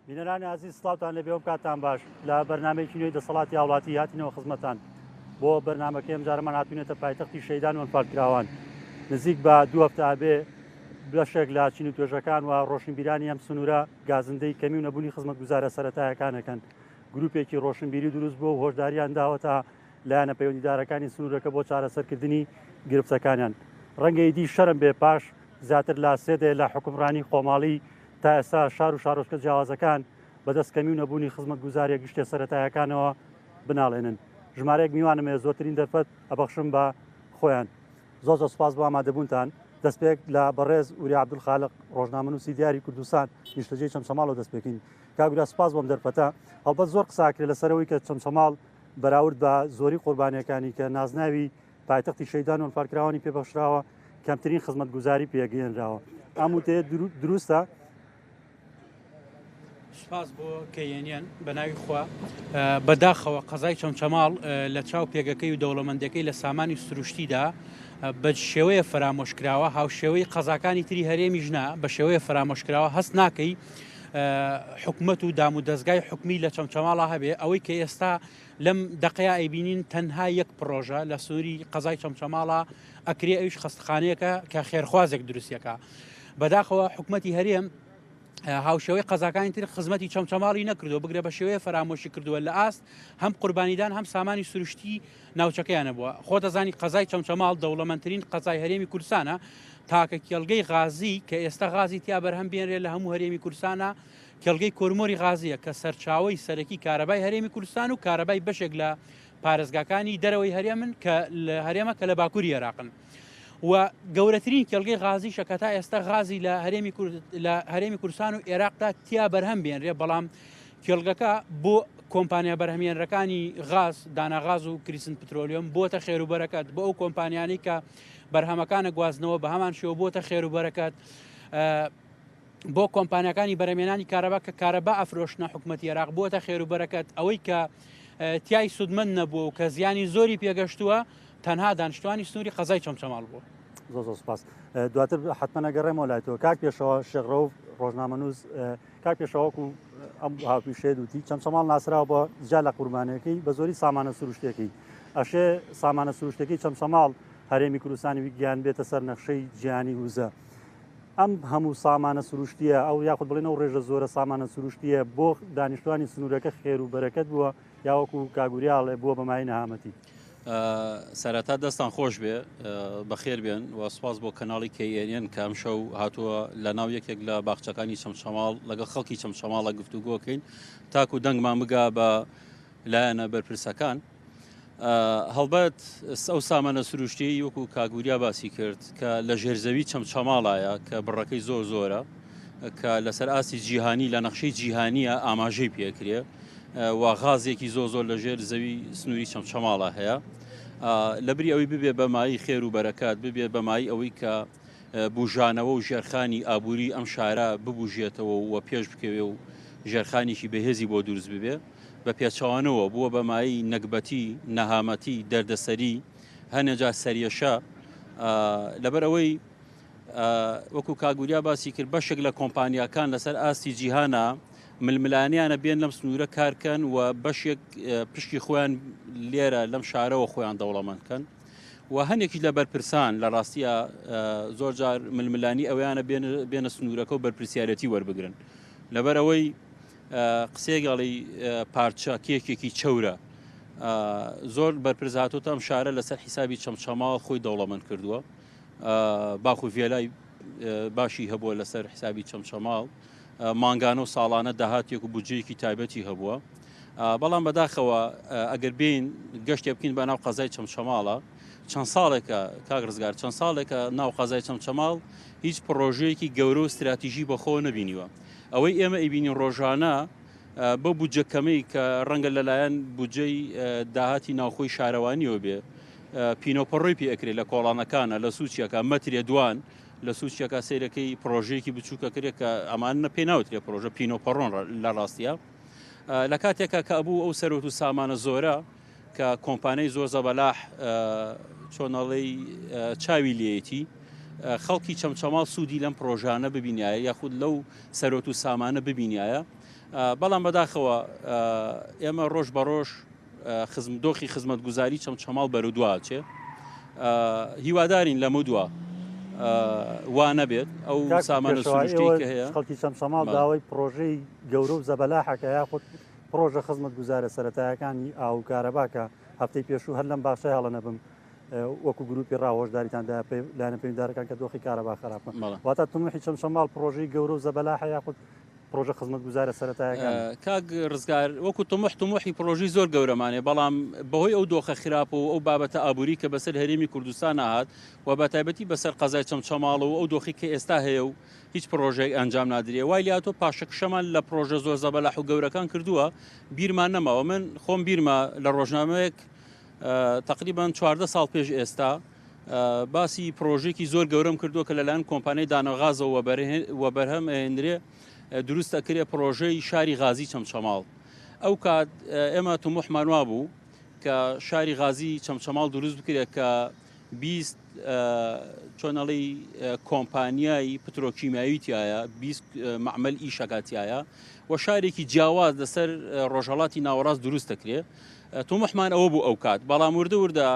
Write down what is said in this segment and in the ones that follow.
بینەرانی عزیز سڵاوتان لە بێوم کاتان باش لە بەرنمەیەکی نوێی دەسەڵاتی هاوڵاتی هاتینەوە خزمەتان بۆ بەرنمەکەی ئەم جارەمان هاتوونێتە پایتەختی شەیدان و ئەنفالکراوان نزیک بە 2 هەفتە ئابێ بەشێک لە چین و توێژەکان و ڕۆشنبیرانی ئەم سنوورە گازندەی کەمی و نەبوونی خزمەت گوزارە سەرەتایەکانەکەن گروپێکی ڕۆشنبیری دروست بووە و هۆشداریان داوەتە لایەنە پەیوەندیدارەکانی سنوورەکە بۆ چارەسەرکردنی گرفتەکانیان ڕەنگەیدی شەرم بێ پاش زیاتر لە سێدێ لە حکومڕانی خۆماڵی تا ئێستا شار و شارۆچکە جیاوازەکان بەدەستکەمی و نەبوونی خزمەت گوزارێک گشتێ سەرەتایەکانەوە بناڵێنن ژمارەیەک میوانمێ زۆرترین دەرفەت ئەبەخشم بە خۆیان زۆر سوپاس بۆ ئامادەبوونتان دەستپێک لە بەڕێز وری عەبدولخالق ڕۆژنامەنووسی دیاری کوردستان نیشتەجێی چەمچەماڵ و دەستپێکین کاگورا سوپاس بۆم دەرفەتە هەڵبەت زۆر قساکرێ لەسەرەوەی کە چەمچەماڵ بەراورد بە زۆری قوربانیەکانی کە نازناوی پایتەختی شەیدان و ئەنفالکراوانی پێبەخشراوە کەمترین خزمەت گوزاری پێگەێنراوە ئەم وتەیە دروستە سپاس بۆ کەیێنیان بە ناوی خوا بەداخەوە قەزای چەمچەماڵ لە چاو پێگەکەی و دەوڵەمەندەکەی لە سامانی سروشتیدا بە شێوەیە فرامۆشکراوە هاوشێوەی قەزاکانی تری هەرێمی ژنا بە شێوەیە فرامۆشکراوە هەست ناکەی حکومەت و دام و دەستگای حکومی لە چەمچەماڵە هەبێ ئەوەی کە ئێستا لەم دقەیە ئەیبینین تەنها یەک پرۆژە لە سووری قەزای چەمچەماڵە ئەکرێ ئەویش خەستخانەیەکە کە خێرخوازێک دروستیەکە بەداخەوە حکومەتی هەرێم هاوشێوەی قەزاکانی تر خزمەتی چەمچەماڵی نەکردو بگرێ بە شێوەیە فرامۆشی کردووە لە ئاست هەم قوربانیدان هەم سامانی سروشتی ناوچەکەیانە بووە خۆ دەزانی قەزای چەمچەماڵ دەوڵەمەندترین قەزای هەرێمی کوردستانە تاکە کێڵگەی غازی کە ئێستا غازی تیا بەرهەم بێنرێ لە هەموو هەرێمی کوردستانە کێڵگەی کۆرمۆری غازیە کە سەرچاوەی سەرەکی کارەبای هەرێمی کوردستان و کارەبای بەشێک لە پارێزگاکانی دەرەوەی هەرێمن کە لە هەرێمە کە لە باکووری عێراقن و گەورەترین کێڵگەی غازی شەکەتا ئێستا غازی لە هەرێمی کوردستان و عێراقدا تیا بەرهەم بێنرێ بەڵام کێڵگەکە بۆ کۆمپانیا بەرهەمێنەرەکانی غاز داناغاز و کریسن پترۆلیۆم بۆتە خێروبەرەکەت بۆ ئەو کۆمپانیانەی کە بەرهەمەکانە گوازنەوە بە هەمان شێوە بۆتە خێروبەرەکەت بۆ کۆمپانیەکانی بەرهەمێنانی کارەبا کە کارەبا ئەفرۆشنە حکوومەتی عێراق بۆتە خێروبەرەکەت ئەوەی کە تیای سودمەند نەبووە و کە زیانی زۆری پێگەشتووە تەنها دانیشتوانی سنووری قەزای چەمچەماڵ بووە زۆر سپاس دواتر حتممە نەگەڕێمەوە لایتەوە کاک پێشەوە شێغڕە و ڕۆژنامەنووس کاک پێشەوەکو ئەم هاوپیشێ دوتی چەمچەماڵ ناسراوە بۆ جا لە قوربانەکەی بە زۆری سامانە سروشتێکی ئەشێ سامانە سروشتەکەی چەمچەماڵ هەرێمی کوردستانی گیان بێتە سەر نەخشەی جیهانی وزە ئەم هەموو سامانە سروشتیە ئەو یاخود بڵێنەوە ڕێژە زۆرە سامانە سروشتیە بۆ دانیشتوانی سنوورەکە خێر و بەرەکەت بووە یاوەکو کاگوریاڵێ بووە بەمای نەهامەتی سەرەتا دەستان خۆش بێ بەخێر بێن و سپاس بۆ کەناڵی کەیێنێن کە ئەم شەو هاتووە لە ناو یەکێک لە باخچەکانی چەمچەماڵ لەگەڵ خەڵکی چەمچەماڵە گفتوگۆکەین تاکو دەنگمان بگا بە لایەنە بەرپرسەکان هەڵبەت ئەو سامانە سروشتی وەکو کاگوریا باسی کرد کە لە ژێرزەوی چەمچەماڵایە کە بڕەکەی زۆر زۆرە کە لەسەر ئاسی جیهانی لە نەخشەی جیهانیە ئاماژەی پێکرێ و غازێکی زۆر لە ژێر زەوی سنووری چەمچەماڵە هەیە لەبری ئەوەی ببێ بەمایی خێر و بەرەکات ببێ بەمایی ئەوەی کە بوژانەوە و ژێرخانی ئابووری ئەم شارە ببوژێتەوە و پێش بکەوێ و ژێرخانێکی بەهێزی بۆ دروست ببێ بە پێچەوانەوە بووە بەمایی نەکبەتی نەهامەتی دەردەسەری هەنێجا سەریەشە لەبەر ئەوەی وەکو کاگوریا باسی کرد بەشێک لە کۆمپانیاکان لەسەر ئاستی جیهانە ململانیانە بێن لەم سنوورە کارکەن و بەشێک پشتی خۆیان لێرە لەم شارەوە خۆیان دەوڵەمەندکەن و هەنێکی لە بەرپرسان لە ڕاستیە زۆر جار ململانی ئەویانە بێنە سنوورەکە و بەرپرسیارەتی وەربگرن لەبەر ئەوەی قسێگەڵی پارچە کێکێکی چەورە زۆر بەرپرس هاتوتە ئەم شارە لەسەر حیسابی چەمچەماڵ خۆی دەوڵەمەند کردووە باخو ڤێلای باشی هەبووە لەسەر حیسابی چەمچەماڵ مانگانە و ساڵانە داهاتێک و بودجەیەکی تایبەتی هەبووە بەڵام بەداخەوە ئەگەر بین گەشتێ بکەین بە ناو قەزای چەمچەماڵە چەند ساڵێکە کاک ڕزگار چەند ساڵێکە ناو قەزای چەمچەماڵ هیچ پرۆژەیەکی گەورە و استراتیژی بەخۆ نەبینیوە ئەوەی ئێمە ئەیبینین ڕۆژانە بە بودجەکەمەی کە ڕەنگە لەلایەن بودجەی داهاتی ناوخۆی شارەوانیەوە بێ پینۆپەڕۆی پێ ئەکرێت لە کۆڵانەکانە لە سوچیەکە مەترێ دوان لە سوچیەکە سیرەکەی پرۆژەیەکی بچووکە کرێت کە ئەمان پێ ناوترێ پرۆژە پینۆپەڕۆن لە ڕاستیە لە کاتێکە کە ئەبوو ئەو سەرۆت و سامانە زۆرە کە کۆمپانیای زۆر زەبەلاح چۆنەڵەی چاوی لێتی خەڵکی چەمچەماڵ سوودی لەم پرۆژانە ببینایە یاخود لەو سەرۆت و سامانە ببینایە بەڵام بەداخەوە ئێمە ڕۆژ بە ڕۆژ دۆخی خزمەت گوزاری چەمچەماڵ بەرودواچێ هیوادارین لە مودووە وا نەبێت ئەو سامانە سروشتی کە هەیە خەڵکی چەمچەماڵ داوای پرۆژەی گەورە و زەبەلاحەکە یاخود پرۆژە خزمەت گوزارە سەرەتایەکانی ئاو کارەباکە هەفتەی پێشوو هەر لەم باشە هەڵە نەبم وەکو گروپی ڕاهۆشداریتاندا لایەنە پەیوەنددارەکان کە دۆخی کارەبا خراپە واتە تموحی چەمچەماڵ پرۆژەی گەورە و زەبەلاحە یاخود پرۆژە خزمەت گوزارە سەرەتایەکان کاک ڕزگار وەکو تموحی پرۆژی زۆر گەورەمانێ بەڵام بەهۆی ئەو دۆخە خراپ و ئەو بابەتە ئابووری کە بەسەر هەرێمی کوردستان هات و بە تایبەتی بەسەر قەزای چەمچەماڵ و ئەو دۆخی کە ئێستا هەیە و هیچ پرۆژەیەک ئەنجام نادرێ وای لاتۆ پاشەکشەمان لە پرۆژە زۆر زەبەلاح و گەورەکان کردووە بیرمان نەماوە من خۆم بیرمە لە ڕۆژنامەیەک تقریبان 14 ساڵ پێش ئێستا باسی پرۆژێکی زۆر گەورەم کردووە کە لەلایەن کۆمپانیای دانەغازەوە وە بەرهەم ئێندرێ دروستە کرێ پرۆژەی شاری غازی چەمچەماڵ ئەو کات ئێمە تموحمان وا بوو کە شاری غازی چەمچەماڵ دروست بکرێت کە 20 چۆنەڵی کۆمپانیایی پترۆکیمیایی تایە 20 معمەل ئیشەکاتایە و شارێکی جیاواز لەسەر ڕۆژهەڵاتی ناوەڕاست دروست دەکرێت تۆمەحمان ئەوە بوو ئەو کات بەڵام وردە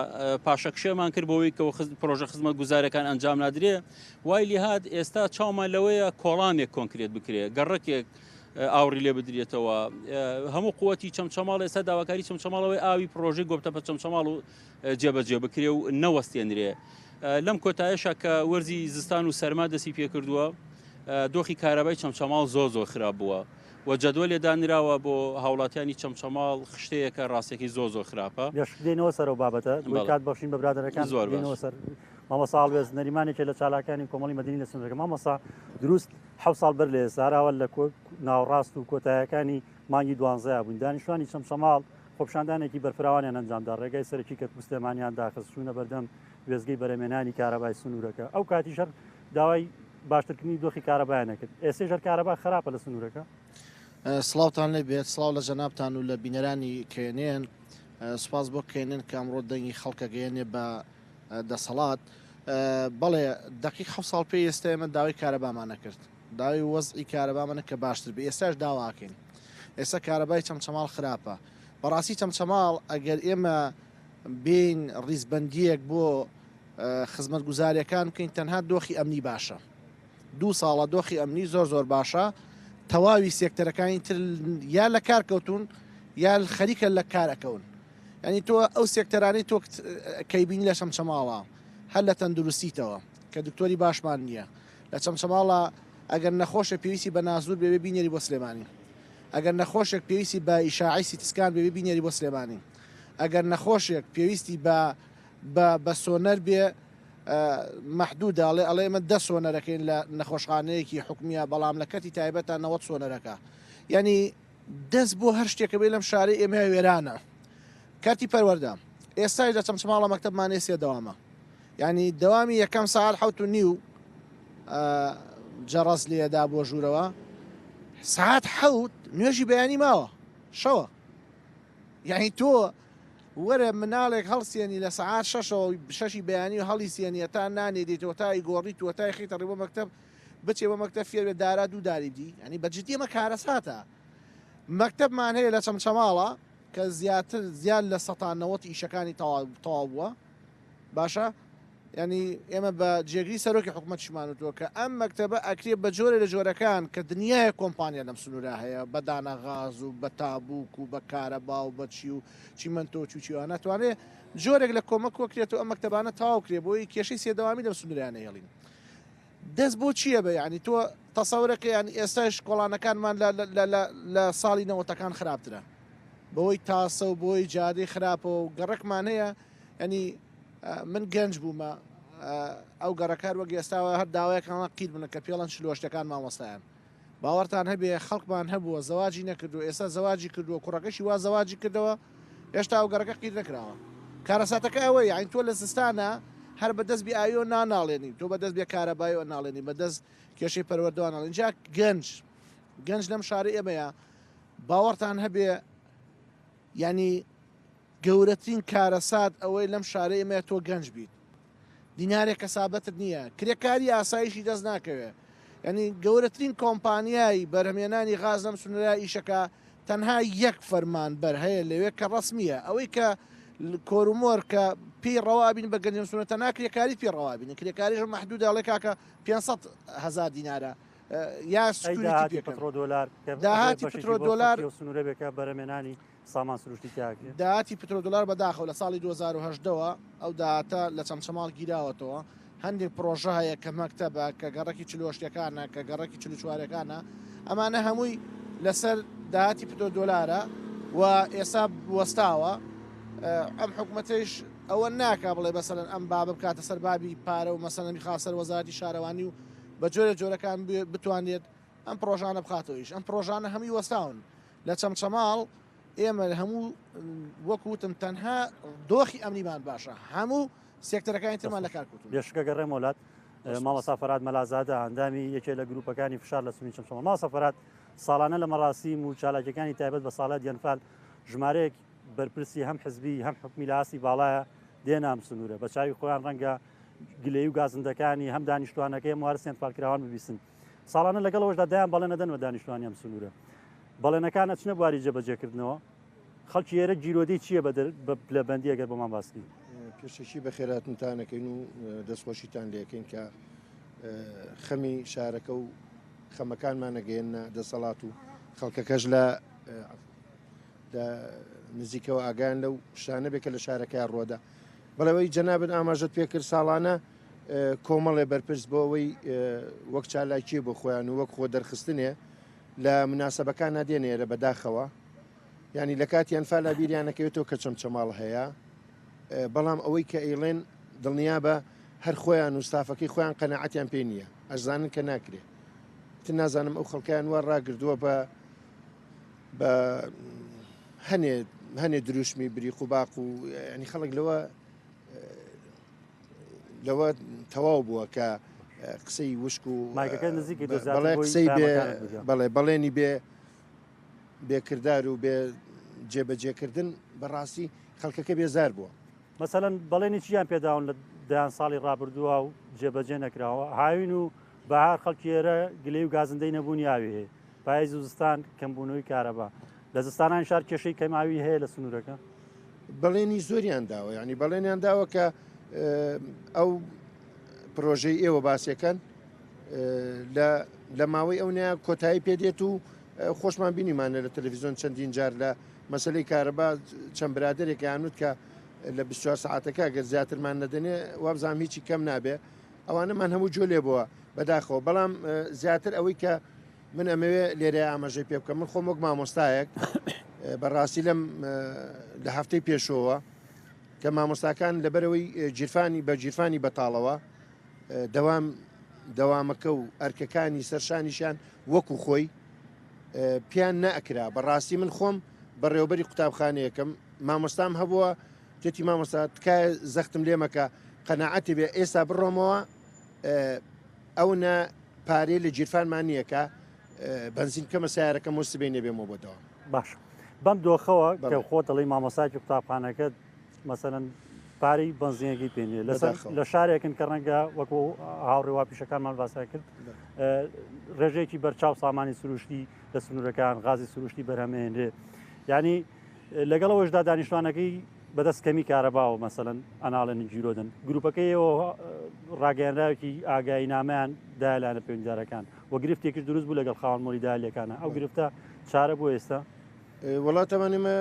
پاشەکشێمان کرد بەوەی کە پرۆژە خزمەت گوزارەکان ئەنجام نادرێ وای لێهات ئێستا چاومان لەوەیە کۆڵانێک کۆنکرێت بکرێت گەڕەکێک ئاوری لێ بدرێتەوە هەموو قووەتی چەمچەماڵ ئێستا داواکاری چەمچەماڵەوەی ئاوی پرۆژەی گۆبتەپە چەمچەماڵ و جێبەجێ بکرێ و نەوەستێنرێ لەم کۆتایشە کە وەرزی زستان و سەرما دەستی پێکردووە دۆخی کارەبای چەمچەماڵ زۆر خراپ بووە و جەدوە لێدانراوە بۆ هاوڵاتیانی چەمچەماڵ خشتەیەکە ڕاستێکی زۆر خراپە دێنەوە سەر و بابەتە کات بەشین بە برادەرەکان زۆر سەر مامەسا هەڵوێز نەریمانێکە لە چالاکانی کۆمەڵی مەدەنی لە سنوورەکە مامەسا دروست 7 ساڵ بەر لێ ساراوە لە ناوڕاست و کۆتایەکانی مانگی 12 بوون دانیشتوانی چەمچەماڵ خۆپشاندانێکی بەرفراوانیان ئەنجامدا ڕێگای سەرکی کە کوستێمانیان داخست چوونە بەردەم وێزگەی بەرەمێنانی کارەبای سنوورەکە ئەو کاتی شەر داوای باشترکردنی دۆخی کارەبایانە کرد ئێستا ژەر کارەبا خراپە لە سنوورەکە سڵاوتان لێ بێت سڵاو لە جەنابتان و لە بینەرانی کێنێن سوپاس بۆ کێنێن کە ئەمڕۆ دەنگی خەڵکە گەیەنێ بە دەسەڵات بەڵێ دقیق 7 ساڵ پێ ئێستا ئێمە داوای کارەبامانە کرد داوای وەزئی کارەبامانە کە باشتر بێ ئێستاش داواکەین ئێستا کارەبای چەمچەماڵ خراپە بەڕاستی چەمچەماڵ ئەگەر ئێمە بین ڕیزبەندیەک بۆ خزمەت گوزاریەکان بکەین تەنها دۆخی ئەمنی باشە 2 ساڵە دۆخی ئەمنی زۆر باشە تەواوی سێکتەرەکانی تر یا لە کار کەوتون یا خەریکە لە کارەکەون ینی تۆ ئەو سێکتەرانی تۆ کەیبینی لە چەمچەماڵە هەر لە تەندروستیتەوە کە دکتۆری باشمان نییە لە چەمچەماڵە ئەگەر نەخۆشە پێویستی بە نازور بێ بینێری بۆ سلێمانی ئەگەر نەخۆشێک پێویستی بە ئیشاعی سیتسکان بێ بینێری بۆ سلێمانی ئەگەر نەخۆشێک پێویستی بە سۆنەر بێ مەحدوداڵێ ئەڵێ ئمە 10 سۆنەرەکەین لە نەخۆشخانەیەکی حکومیە بەڵام لە کەتی تایبەتە 90 سۆنەرەکە ینی دەست بۆ هەر شتێکە بێ لەم شارەی ئێمە وێرانە کاتی پەروەردە ئێستای لە چەمچەماڵە مەکتەبمانێ سێ دەوامە ینی دەوامی یەکەم ساعت 7:30 جەڕەس لێدا بۆ ژوورەوە ساعت 7 نوێژی بەیانی ماوە شەوە یعنی تۆ وەرە مناڵێک هەڵسیێنی لە سعات 6 بەیانی و هەڵی سیێنیە تا نانێ دێتەوە تای گۆڕیت و تای خیتەڕی بۆ مەکتەب بچێ بۆ مەکتەب فێر دارا دوو داری دی ئەنی بەجددی ئەمە کارەساتە مەکتەبمان هەیە لە چەمچەماڵە کە زیاد لە 90 ئیشەکانی تەواو بووە باشە ینی ئێمە بە جێگری سەرۆکی حکوومەتشمانوتەوە کە ئەم مەکتەبە ئەکرێ بە جۆرە لە جۆرەکان کە دنیای کۆمپانیا لەم سنوورە هەیە بە دانەغاز و بە تابووک و بە کارەبا و بە چی و چیمەندۆ چوچیوە ناتوانێت جۆرێک لە کۆمەک وەکرێت و ئەم مەکتەبانە تاواوکرێ بۆی کێشەی سێدەوامی لەم سنوورانە هێڵین دەست بۆ چییە بە ینی تۆ تەسەورەکە ینی ئێستاش کۆڵانەکانمان لە ساڵی نەوەتەکان خراپترە بەوەی تاسە و بۆی جادەی خراپە و گەڕێکمان هەیە ینی من گەنج بوومە ئەو گەڕەکار وەک ئێستاوە هەر داوایەکان قیر بنە کە پێڵەن شلۆشتەکان مامۆستایان باوەڕتان هەبێ خەڵکمان هەبووە زەواجی نەکردو ئێستا زەواجی کردووە کوڕەکەشی وا زەواجی کردەوە هێشتا ئەو گەڕەکە قیر نەکراوە کارەساتەکە ئەوەی یعنی تۆ لە زستانە هەر بەدەست بێ ئایۆ ناناڵێنی تۆ بەدەست بێ کارەبایۆ ناڵێنی بەدەست کێشەی پەروەردەواناڵێن اینجا گەنج لەم شاری ئێمەیە باوەڕتان هەبێ ینی گەورەترین کارەسات ئەوەی لەم شارە ئێمە تۆ گەنج بیت دینارێک کەسابەتت نییە کرێکاری ئاسایشی دەست ناکەوێت ینی گەورەترین کۆمپانیایی بەرهەمێنانی غاز لەم سنوورە ئیشەکە تەنها یەک فەرمان بەر هەیە لەوێ کە ڕسمیە ئەوەی کە کۆرومۆر کە پێی ڕەوابین بە گەنجم سونەتە ناکرێکاری پێ ڕەوابین کرێکاریش مەحدود ئەڵێ کاکە 500,000 دینارە یا داهاتی پترۆ دۆلار داهاتی پترۆ دۆلار سنوورە بێکە بەرهەمێنانی سامان سروشتی تاکرێت داهاتی پترۆ دۆلار بەداخەوە لە ساڵی 2010ەوە ئەو داهاتە لە چەمچەماڵ گیراوەتەوە هەندێک پرۆژە هەیە کە مەکتەبە کە گەڕەکی چلۆشتەکانە کە گەڕەکی چوارەکانە ئەمانە هەمووی لەسەر داهاتی پترۆ دۆلارە و ئێستا وەستاوە ئەم حکوومەتش ئەوە ناکا بڵێ بەسەرن ئەم بابە بکاتە سەر بابی پارە و مەسەنەمی خاسەر وەزارەتی شارەوانی و بە جۆرە جۆرەکان بتوانێت ئەم پرۆژانە بخاتەوەیش ئەم پرۆژانە هەمووی وەستاون لە چەمچەماڵ ئێمە هەموو وەکوتم تەنها دۆخی ئەمنیمان باشە هەموو سێکتەرەکانی ترمان لە کارکوتون بێشکە گەڕێ مۆلات ماڵە سافرات مەلازادە ئەندامی یەکێ لە گروپەکانی فشار لە سنووری چەمچەماڵ ماڵە سەفرات ساڵانە لە مەڕاستیم و چالاکیەکانی تایبەت بە ساڵات یەنفال ژمارەیەک بەرپرسی هەم حزبی هەم حکمی لە ئاسی باڵایە دێنام سنوورە بە چاوی خۆیان ڕەنگە گلەی و گازندەکانی هەم دانیشتوانەکەی موارسیان فالکراوان ببیستن ساڵانە لەگەڵەوەشدا دایان بەڵێ نەدەنەوە دانیشتوانی ئەم سنوورە بەڵێنەکانە چنە بواری جێبەجێکردنەوە خەڵکی ئێرە جیرۆدەی چییە لە بەندی ئەگەر بەمان باسکی پێشەکی بە خێراتتانەکەین و دەستخۆشیتان لەکەین کە خەمی شارەکە و خەمەکانمان نەگەێنە دەسەڵات و خەڵکەکەش لە نزیکەوە ئاگان لەو شانە بێکە لە شارەکەی ڕۆدا بەڵەوەی جەنابەت ئاماژەت پێکرد ساڵانە کۆمەڵێ بەرپرس بۆ ئەوەی وەک چالاکی بۆ خۆیان و وەک خۆ دەرخستنێ لە مناسەبەکان نادێنێرە بەداخەوە ینی لە کاتیان فالا بیریانەکەوێتەوە کە چەمچەماڵ هەیە بەڵام ئەوەی کە ئەیڵێن دڵنیا بە هەر خۆیان و ستافەکەی خۆیان قەنەعەتیان پێ نییە ئەشزانن کە ناکرێت تر نازانم ئەو خەڵکیان وا ڕاگردووە بە هەنێ دروشمی بریق و باق و ینی خەڵک لەوە تەواو بووە کە قسەی وشک و بەڵێ قسەی بەڵێنی بێکردار و بێ جێبەجێکردن بەڕاستی خەڵکەکە بێزار بووە مەسەلەن بەڵێنی چیان پێداون لە دایان ساڵی ڕابردووە و جێبەجێ نەکراوە هاوین و بەهار خەڵکی ئێرە گلەی و گازندەی نەبوونی ئاوی هەیە پای زستان کەمبوونەوەی کارەبا لە زستانان شار کێشەی کەماوی هەیە لە سنوورەکە بەڵێنی زۆریان داوە ینی بەڵێنیان داوە کە ئەو پرۆژەی ئێوە باسیەکەن لە ماوەی ئەو نیا کۆتایی پێدێت و خۆشمان بینیمانە لە تەلەڤیزیۆن چەندین جار لە مەسلەی کارەبا چەند برادێک یانوت کە لە 24 ساعتەکە گەر زیاترمان نەدەنێ وابزانام هیچی کەم نابێ ئەوانەمان هەموو جۆ لێ بووە بەداخەوە بەڵام زیاتر ئەوەی کە من ئەمەوێ لێرە ئاماژەی پێ بکەم من خۆم وەک مامۆستایەک بەڕاستی لەم لە هەفتەی پێشەوە کە مامۆستاکان لەبەرەوەی جیرفانی بەتاڵەوە دەوامەکە و ئەرکەکانی سەرشانیشان وەکو خۆی پیان نەئەکرا بەڕاستی من خۆم بەڕێوەبەری قوتابخانەیەکەم مامۆستام هەبووە تێتی مامۆستا تکایە زەختم لێمەکە قەنەعەتی بێ ئێستا بڕۆمەوە ئەو نە پارەی لە جیرفانمان نییەکە بەنزین کەمە سیارەکەم و سبەی نەبێمەوە بۆتەوە باش بەم دۆخەوە کە خۆ دەڵی مامۆساکی قوتابخانەکە مەسەرەن پارەی بنزینەکەی پێنێ لە شارێکن کە ڕەنگە وەکو هاوڕێوا پیشەکانمان باسا کرد ڕێژەیەکی بەرچاو سامانی سروشتی لە سنوورەکان غازی سروشتی بەرهەمێنرێ ینی لەگەڵەوەشدا دانیشتوانەکەی بەدەست کەمی کارەباوە مەسەرەن ئەناڵێن جیرۆدن گروپەکەیەوە ڕاگەیاندراوێکی ئاگایی نامەیان دایلانە پەیوەندیدارەکان وە گرفتێکی دروست بوو لەگەڵ خاوەن مۆریدالیەکانە ئەو گرفتە چارە بۆ ئێستا وڵاتەمانێمە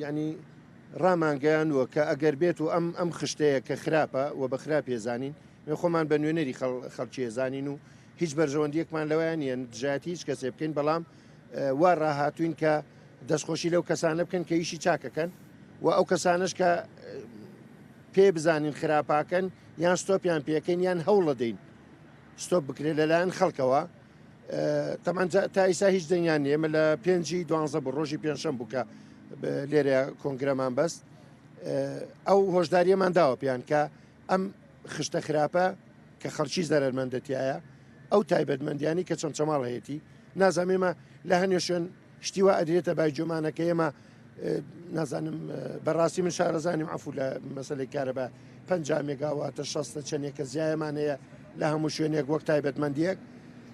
ینی ڕامانگەیانوە کە ئەگەر بێت و ئەم خشتەیە کە خراپە و بە خراپێ زانین خۆمان بە نوێنەری خەڵکی زانین و هیچ بەرژەوەندیەکمان لەوەیان نیە دژایەتی هیچ کەسێ بکەین بەڵام وا ڕاهاتوین کە دەستخۆشی لەو کەسانە بکەن کە ئیشی چاکەکەن و ئەو کەسانش کە پێ بزانین خراپاکەن یان ستۆپیان پێەکەین یان هەوڵە دەین ستۆپ بکرێت لەلایەن خەڵکەوە تەمان تا ئیسا هیچ دەنیان نیە ئێمە لە 5/12 بۆ ڕۆژی پێنجشەم بووکە لێرە کۆنگرەمان بەست ئەو هۆشداریەمان داوە پیان کە ئەم خشتە خراپە کە خەڵکی زەرمەندەتیایە ئەو تایبەتمەندیانی کە چەمچەماڵ هەیەی نازانێمە لە هەنێ شوێن شتیوە ئەدرێتە بای جومانەکە ئێمە نازانم بەڕاستی من شارەزانیم عفو لە مەسلەی کارە بە 5 مێگاواتە 6 چەندێکە زیایەمان هەیە لە هەموو شوێنێک وەک تایبەتمەندیەک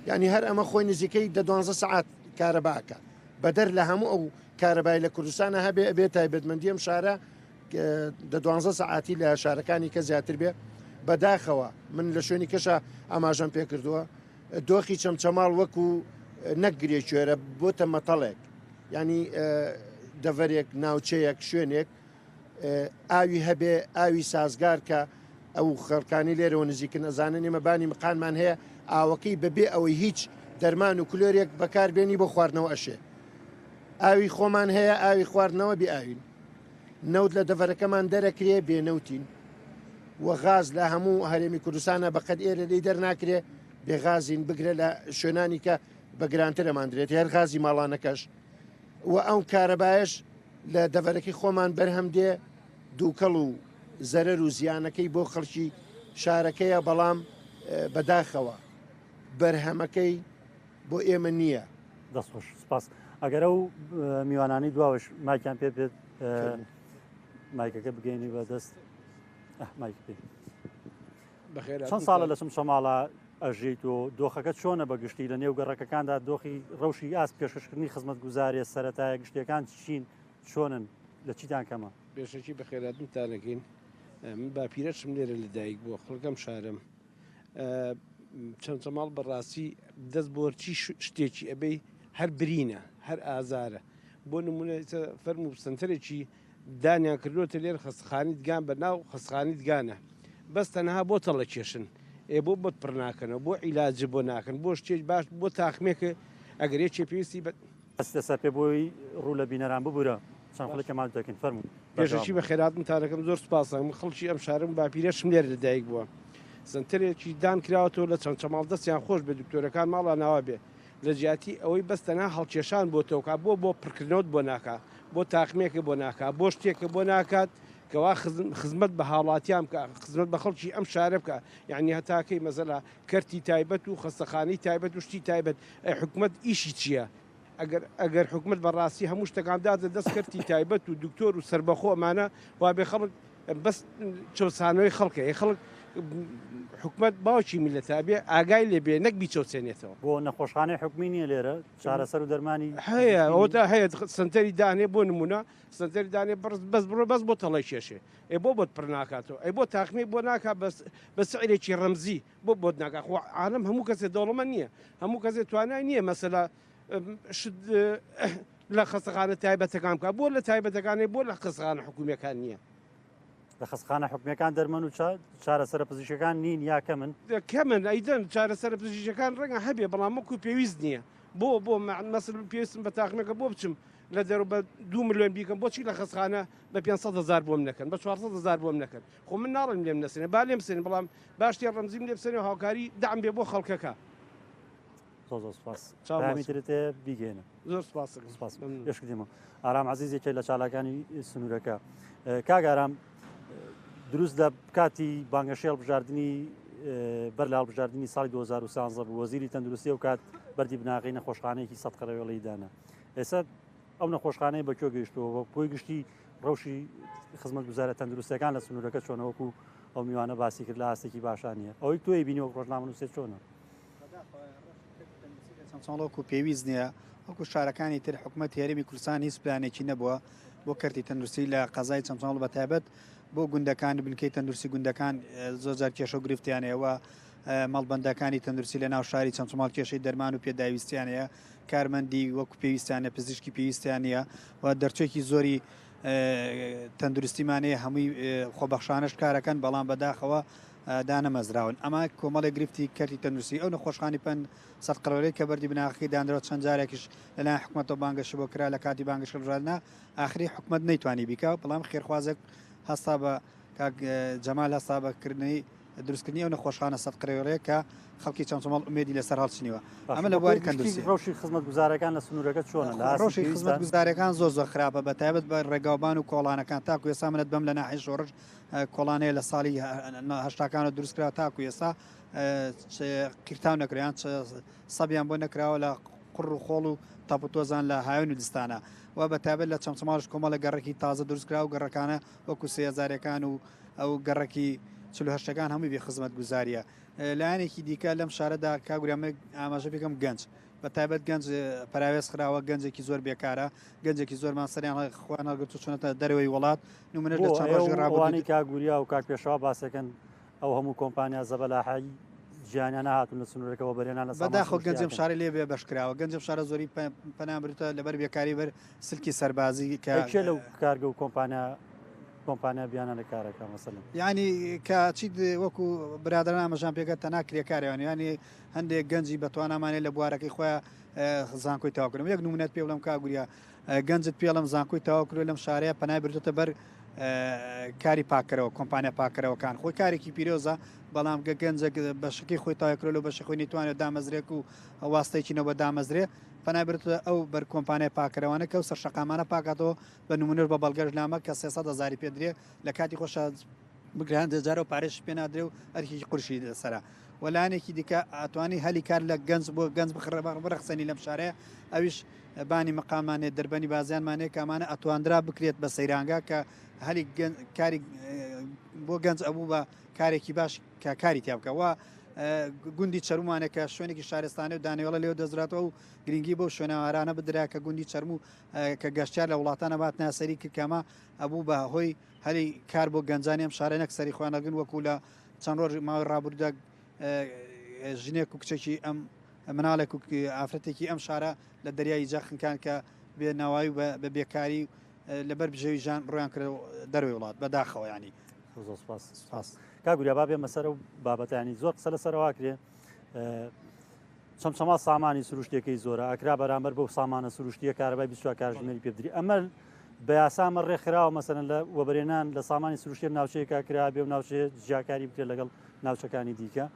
ینی هەر ئەمە خۆی نزیکەی دە 12 سعات کارەباکە بەدەر لە هەموو ئەو کارەبای لە کوردستانە هەبێ ئەبێ تایبەتمەندی ئەم شارە دە 12 سعاتی لە شارەکانی کە زیاتر بێ بەداخەوە من لە شوێنی کەشە ئاماژەم پێ کردووە دۆخی چەمچەماڵ وەکو نەکگرێ کوێرە بۆتە مەتەڵێک ینی دەڤەرێک ناوچەیەک شوێنێک ئاوی هەبێ ئاوی سازگار کە ئەو خەڵکانی لێرەوە نزیکن ئەزانن ئێمە بانی مقانمان هەیە ئاوەکەی بەبێ ئەوەی هیچ دەرمان و کلۆرێک بەکاربێنی بۆ خواردنەوە ئەشێ ئاوی خۆمان هەیە ئاوی خواردنەوە بێ ئاوین نەوت لە دەڤەرەکەمان دەرەکرێ بێنەوتین و غاز لە هەموو هەرێمی کوردستانە بەقەت ئێرە لی دەرناکرێ بێغازین بگرە لە شوێنانی کە بە گرانتر ئەماندرێت هەر غازی ماڵانەکەش و ئەو کارەبایش لە دەڤەرەکەی خۆمان بەرهەم دێ دووکەڵ و زەرەر و زیانەکەی بۆ خەڵکی شارەکەیە بەڵام بەداخەوە بەرهەمەکەی بۆ ئێمە نییە دەستخۆش سپاس ئەگەر ئەو میوانانی دواوەش مایکیان پێ بێت مایکەکە بگەینی بەدەست چەند ساڵە لە چەمچەماڵە ئەژیت و دۆخەکە چۆنە بەگشتی لە نێو گەڕەکەکاندا دۆخی ڕەوشی ئاس پێشکەشکردنی خزمەت گوزارێ سەرەتایە گشتیەکان چین چۆنن لە چیتان کەمە پێشەکی بەخێراتتانەکەین من باپیرەشم لێرە لە دایک بووە خەڵکەم شارم چەمچەماڵ بەڕاستی دەست بۆرچی شتێکی ئەبەی هەر برینە هەر ئازارە بۆ نمونە فەرم و سنتەرێکی دانیان کردوتە لێر خەستخانی دگان بە ناو خەستخانی دگانە بەس تەنها بۆ تەڵە کێشن بۆ بۆت پڕ ناکەنەوە بۆ عیلاجە بۆ ناکەن بۆ شتێک باش بۆ تاخمێکە ئەگەر یەکێ پێویستی ئەستەسا پێ بۆی ڕوو لە بینەران ببوورە چەند خەڵێکە مال دەکەین فەرموو پێشەکی بە خێراتم تارەکەم زۆر سپاسە من خەڵکی ئەم شارم باپیرەشم لێر لە دایک بووە سنتەرێکی دان کراوەتەوە لە چەند چەماڵ دەستیان خۆش بێ دکتۆرەکان ماڵا ناوا بێ لە جیاتی ئەوەی بەستەنا هەڵکێشان بۆ تەوکا بۆ پڕکردنەوەت بۆ ناکات بۆ تاقمێکە بۆ ناکات بۆ شتێکە بۆ ناکات کەوا خزمەت بە هاوڵاتیان بکە خزمەت بە خەڵکی ئەم شارە بکە یعنی هەتاکەی مەزەلا کەرتی تایبەت و خەستەخانەی تایبەت و شتی تایبەت حکومت ئیشی چییە ئەگەر حکومت بەڕاستی هەموو شتەکاندادە دەست کەرتی تایبەت و دکتۆر و سربەخۆ ئەمانە وا بێ خەڵک بەس چەسانەوەی خەڵکە خەڵک حکومت باوکی میلەتە بێ ئاگای لێ بێ نەک بیچەوتێنێتەوە بۆ نەخۆشخانەی حکومی نیە لێرە چارەسەر و دەرمانی هەیە ئەوتا هەیە سنتەری دانێ بۆ نمونە سنتەری دانێ بەس بڕۆ بەس بۆ تەڵی کێشێ بۆ بۆت پڕ ناکاتەوە بۆ تاخمی بۆ ناکات بە سعرێکی ڕەمزی بۆت ناکات عالم هەموو کەسێ دەوڵەمەند نییە هەموو کەسێ توانای نییە مەسەلا لە خەستەخانە تایبەتەکان بکات بۆ لە تایبەتەکانی بۆ لە خەستەخانە حکومیەکان نییە لە خەستخانە حکومیەکان دەرمەن و چارەسەرە پزیشکەکان نین یا کەمن ئەیدەن چارەسەرە پزیشکەکان ڕەنگە هەبێ بەڵام وەکو پێویست نییە بۆ مەسل پێویستم بە تاقمەکە بۆ بچم لە دەرو بە 2 ملیۆن بیکەم بۆچی لە خەستخانە بە 500,000 بۆم نەکەن بە 400,000 بۆم نەکەن خۆ من ناڵم لێم نەسێنێ با لێم سێن بەڵام باشتێ ڕەمزیم لێ بسێنێ و هاوکاری دام بێ بۆ خەڵکەکە میترێتێ بیگەێنە زۆر سپاس پێشکردیمە ئارام عزیزێکی لە چالاکانی سنوورەکە کاگارام دروست لە کاتی بانگەشێڵ بژاردننی بەر لە هەڵبژاردننی ساڵی 2013 بوو وەزیری تەندروستی و کات بەردی بناغی نەخۆشخانەیەکی 100 قەرەوێڵی دانا ئێستا ئەو نەخۆشخانەی بەکوێ گەیشتەوە بۆی گشتی ڕەوشی خزمەت گوزارە تەندروستەکان لە سنوورەکە چۆنەوەکو ئەو میوانە باسی کرد لە ئاستێکی باشانیە ئەوەی توی بینیەوە ڕۆژنامەنووسێت چۆنە چەندڵۆکو پێویست نییە وەکو شارەکانی تر حکومەت هێرمی کوردستان هیچ پلانێکی نەبووە بۆ کەرتی تەندروستی لە قەزای چەمچەماڵ بەتایبەت بۆ گوندەکان بنکەی تەندروستی گوندەکان زۆرجار کێشە و گرفتیانەوە مەڵبەندەکانی تەندروستی لە ناو شاری چەمچەماڵ کێشەی دەرمان و پێداویستیانەیە کارمەندی وەکو پێویستیانە پزیشکی پێویستیانە و دەرچێکی زۆری تەندروستیمانەیە هەمووی خۆبەخشانش کارەکەن بەڵام بەداخەوە دانەمەزراون ئەمە کۆمەڵی گرفتی کەرتی تەندروستی ئەو نەخۆشخانی پەن 100 قەرەوەی کە بەردی بناغی دانرەوە چەند جارێکیش لەلایەن حکومەتەوە بانگەشە بۆ کرا لە کاتی بانگەشەڕادنا ئاخری حکومەت نەیتوانی بیکە بەڵام خێرخوازێک هەستا بە جەمال هەستا بەکردنی دروستکردنی ئەو نەخۆشخانە 100 قەرەوەیە کە خەڵکی چەمچەماڵ ئومێدی لەسەر هەڵچنیوە ئەمە لە بواری تەندروستی ڕۆژی خزمەت گوزارەکان لە سنوورەکە چۆنە ڕۆژی خزمەت گوزارەکان زۆر خراپە بەتایبەت بە ڕێگاوبان و کۆڵانەکان تاکو ئێستا منەت بەم لە ناحیە شۆڕژ کۆڵانەیە لە ساڵی هەشتاکانە دروستکرا تاکو ئێستا قیرتاو نەکریان سەبیان بۆ نەکراوە لە قڕ و خۆڵ و تاپوتۆزان لە هاوێن و دستانە و بەتایبەت لە چەمچەماڵش کۆمەڵە گەڕێکی تازە دروستکرا و گەڕەکانە وەکو سێزارەکان و ئەو گەڕێکی 48 هەمووی بێ خزمەت گوزاریە لایەنێکی دیکە لەم شارەدا کاگوریامە ئاماژە پێکەم گەنج بە تایبەت گەنج پراوێز خراوە گەنجێکی زۆر بێکارە گەنجێکی زۆرمان سەریان خوان هەڵگرت و چونەتە دەرەوەی وڵات نمونەش لە چەند ڕۆژی ڕابوانی کاگوریا و کاک پێشەوە باسەکەن ئەو هەموو کۆمپانیا زەبەلاحایی ژیانیان هاتون لە سنوورەکەەوە بەرێنان لە بەداخۆ گەنجم شارە لێ بێ بەشکراوە گەنجم شارە زۆری پەنابرێتە لەبەر بێکاری بەر سلکی سەربازی کە لەو کارگە و کۆمپانیا بیانە لە کارەکە مەسەلەن ینی کە چیت وەکو برادران ئاماژان پێگە تەنا کرێکاریان ینی هەندێک گەنجی بەتوانامانێت لە بوارەکەی خۆیان زانکۆی تاواکردن یەک نمونەت پێ بڵم کاگوریا گەنجت پێڵم زانکۆی تاواکرێ لەم شارەیە پەنابرێتە بەر کاری پاکەرەوە کۆمپانیا پاکەرەوەکان خۆی کارێکی پیرۆزە بەڵام گەنجێک بەشەکەی خۆی تاواکرێت لە بەشە خۆی نتوانێت دامەزرێک و واستەیەکینەوە دامەزرێ پەنابرێتە ئەو بەر کۆمپانیای پاکەرەوانە کە و سەر شەقامانە پاکاتەوە بە نمونەر بە بەڵگەش نامە کە 300,000 پێدرێ لە کاتی خۆشە بگران دەجارە و پارێش پێ نادرێ و ئەرکی قورشی سەرا وەلایەنێکی دیکە ئەتوانی هەلی کار لە گەنج بۆ گەنج بڕەخسەنی لەم شارەیە ئەویش بانی مەقامانێت دەربەنی بازیانمانەیە کامانە ئەتواندرا بکرێت بە سەیرانگا کە هەلی کاری بۆ گەنج ئەبوو بە کارێکی باش کە کاری تیا بکەوە گوندی چەرمانێکە شوێنێکی شارستانە و دانیێڵە لێو دەزراتەوە و گرنگی بۆ شوێنەوارانە بدرا کە گوندی چەرم و کە گەشتیار لە وڵاتانە بات ناسەری کردکەمە ئەبوو بە هۆی هەلی کار بۆ گەنجانی ئەم شارە نەک سەری خوانەگەن وەکو لە چەند ڕۆژ ماوەی ڕابردوودا ژنێک و کچێکی ئەم مناڵێک و ئافرەتێکی ئەم شارە لە دەریایی جەخنکان کە بێ ناوایی بە بێکاری لەبەر بژێوی ژان ڕۆیان کرد دەروی وڵات بەداخەوە ینی کاگوریا با بێ مەسەر و بابەتانی زۆر قسە لەسەرواکرێ چەمچەما سامانی سروشتەکەی زۆرە ئەکرا بەرامبەر بەو سامانە سروشتیە کارەبای 24 کاتژمێری پێبدری ئەمە بە یاسامە ڕێکخراوە مەسەرەن لە وەبرێنان لە سامانی سروشتێ ناوچەیەکە کرا بێ و ناوچەیە جیاکاری بکرێت لەگەڵ ناوچەکانی دیکە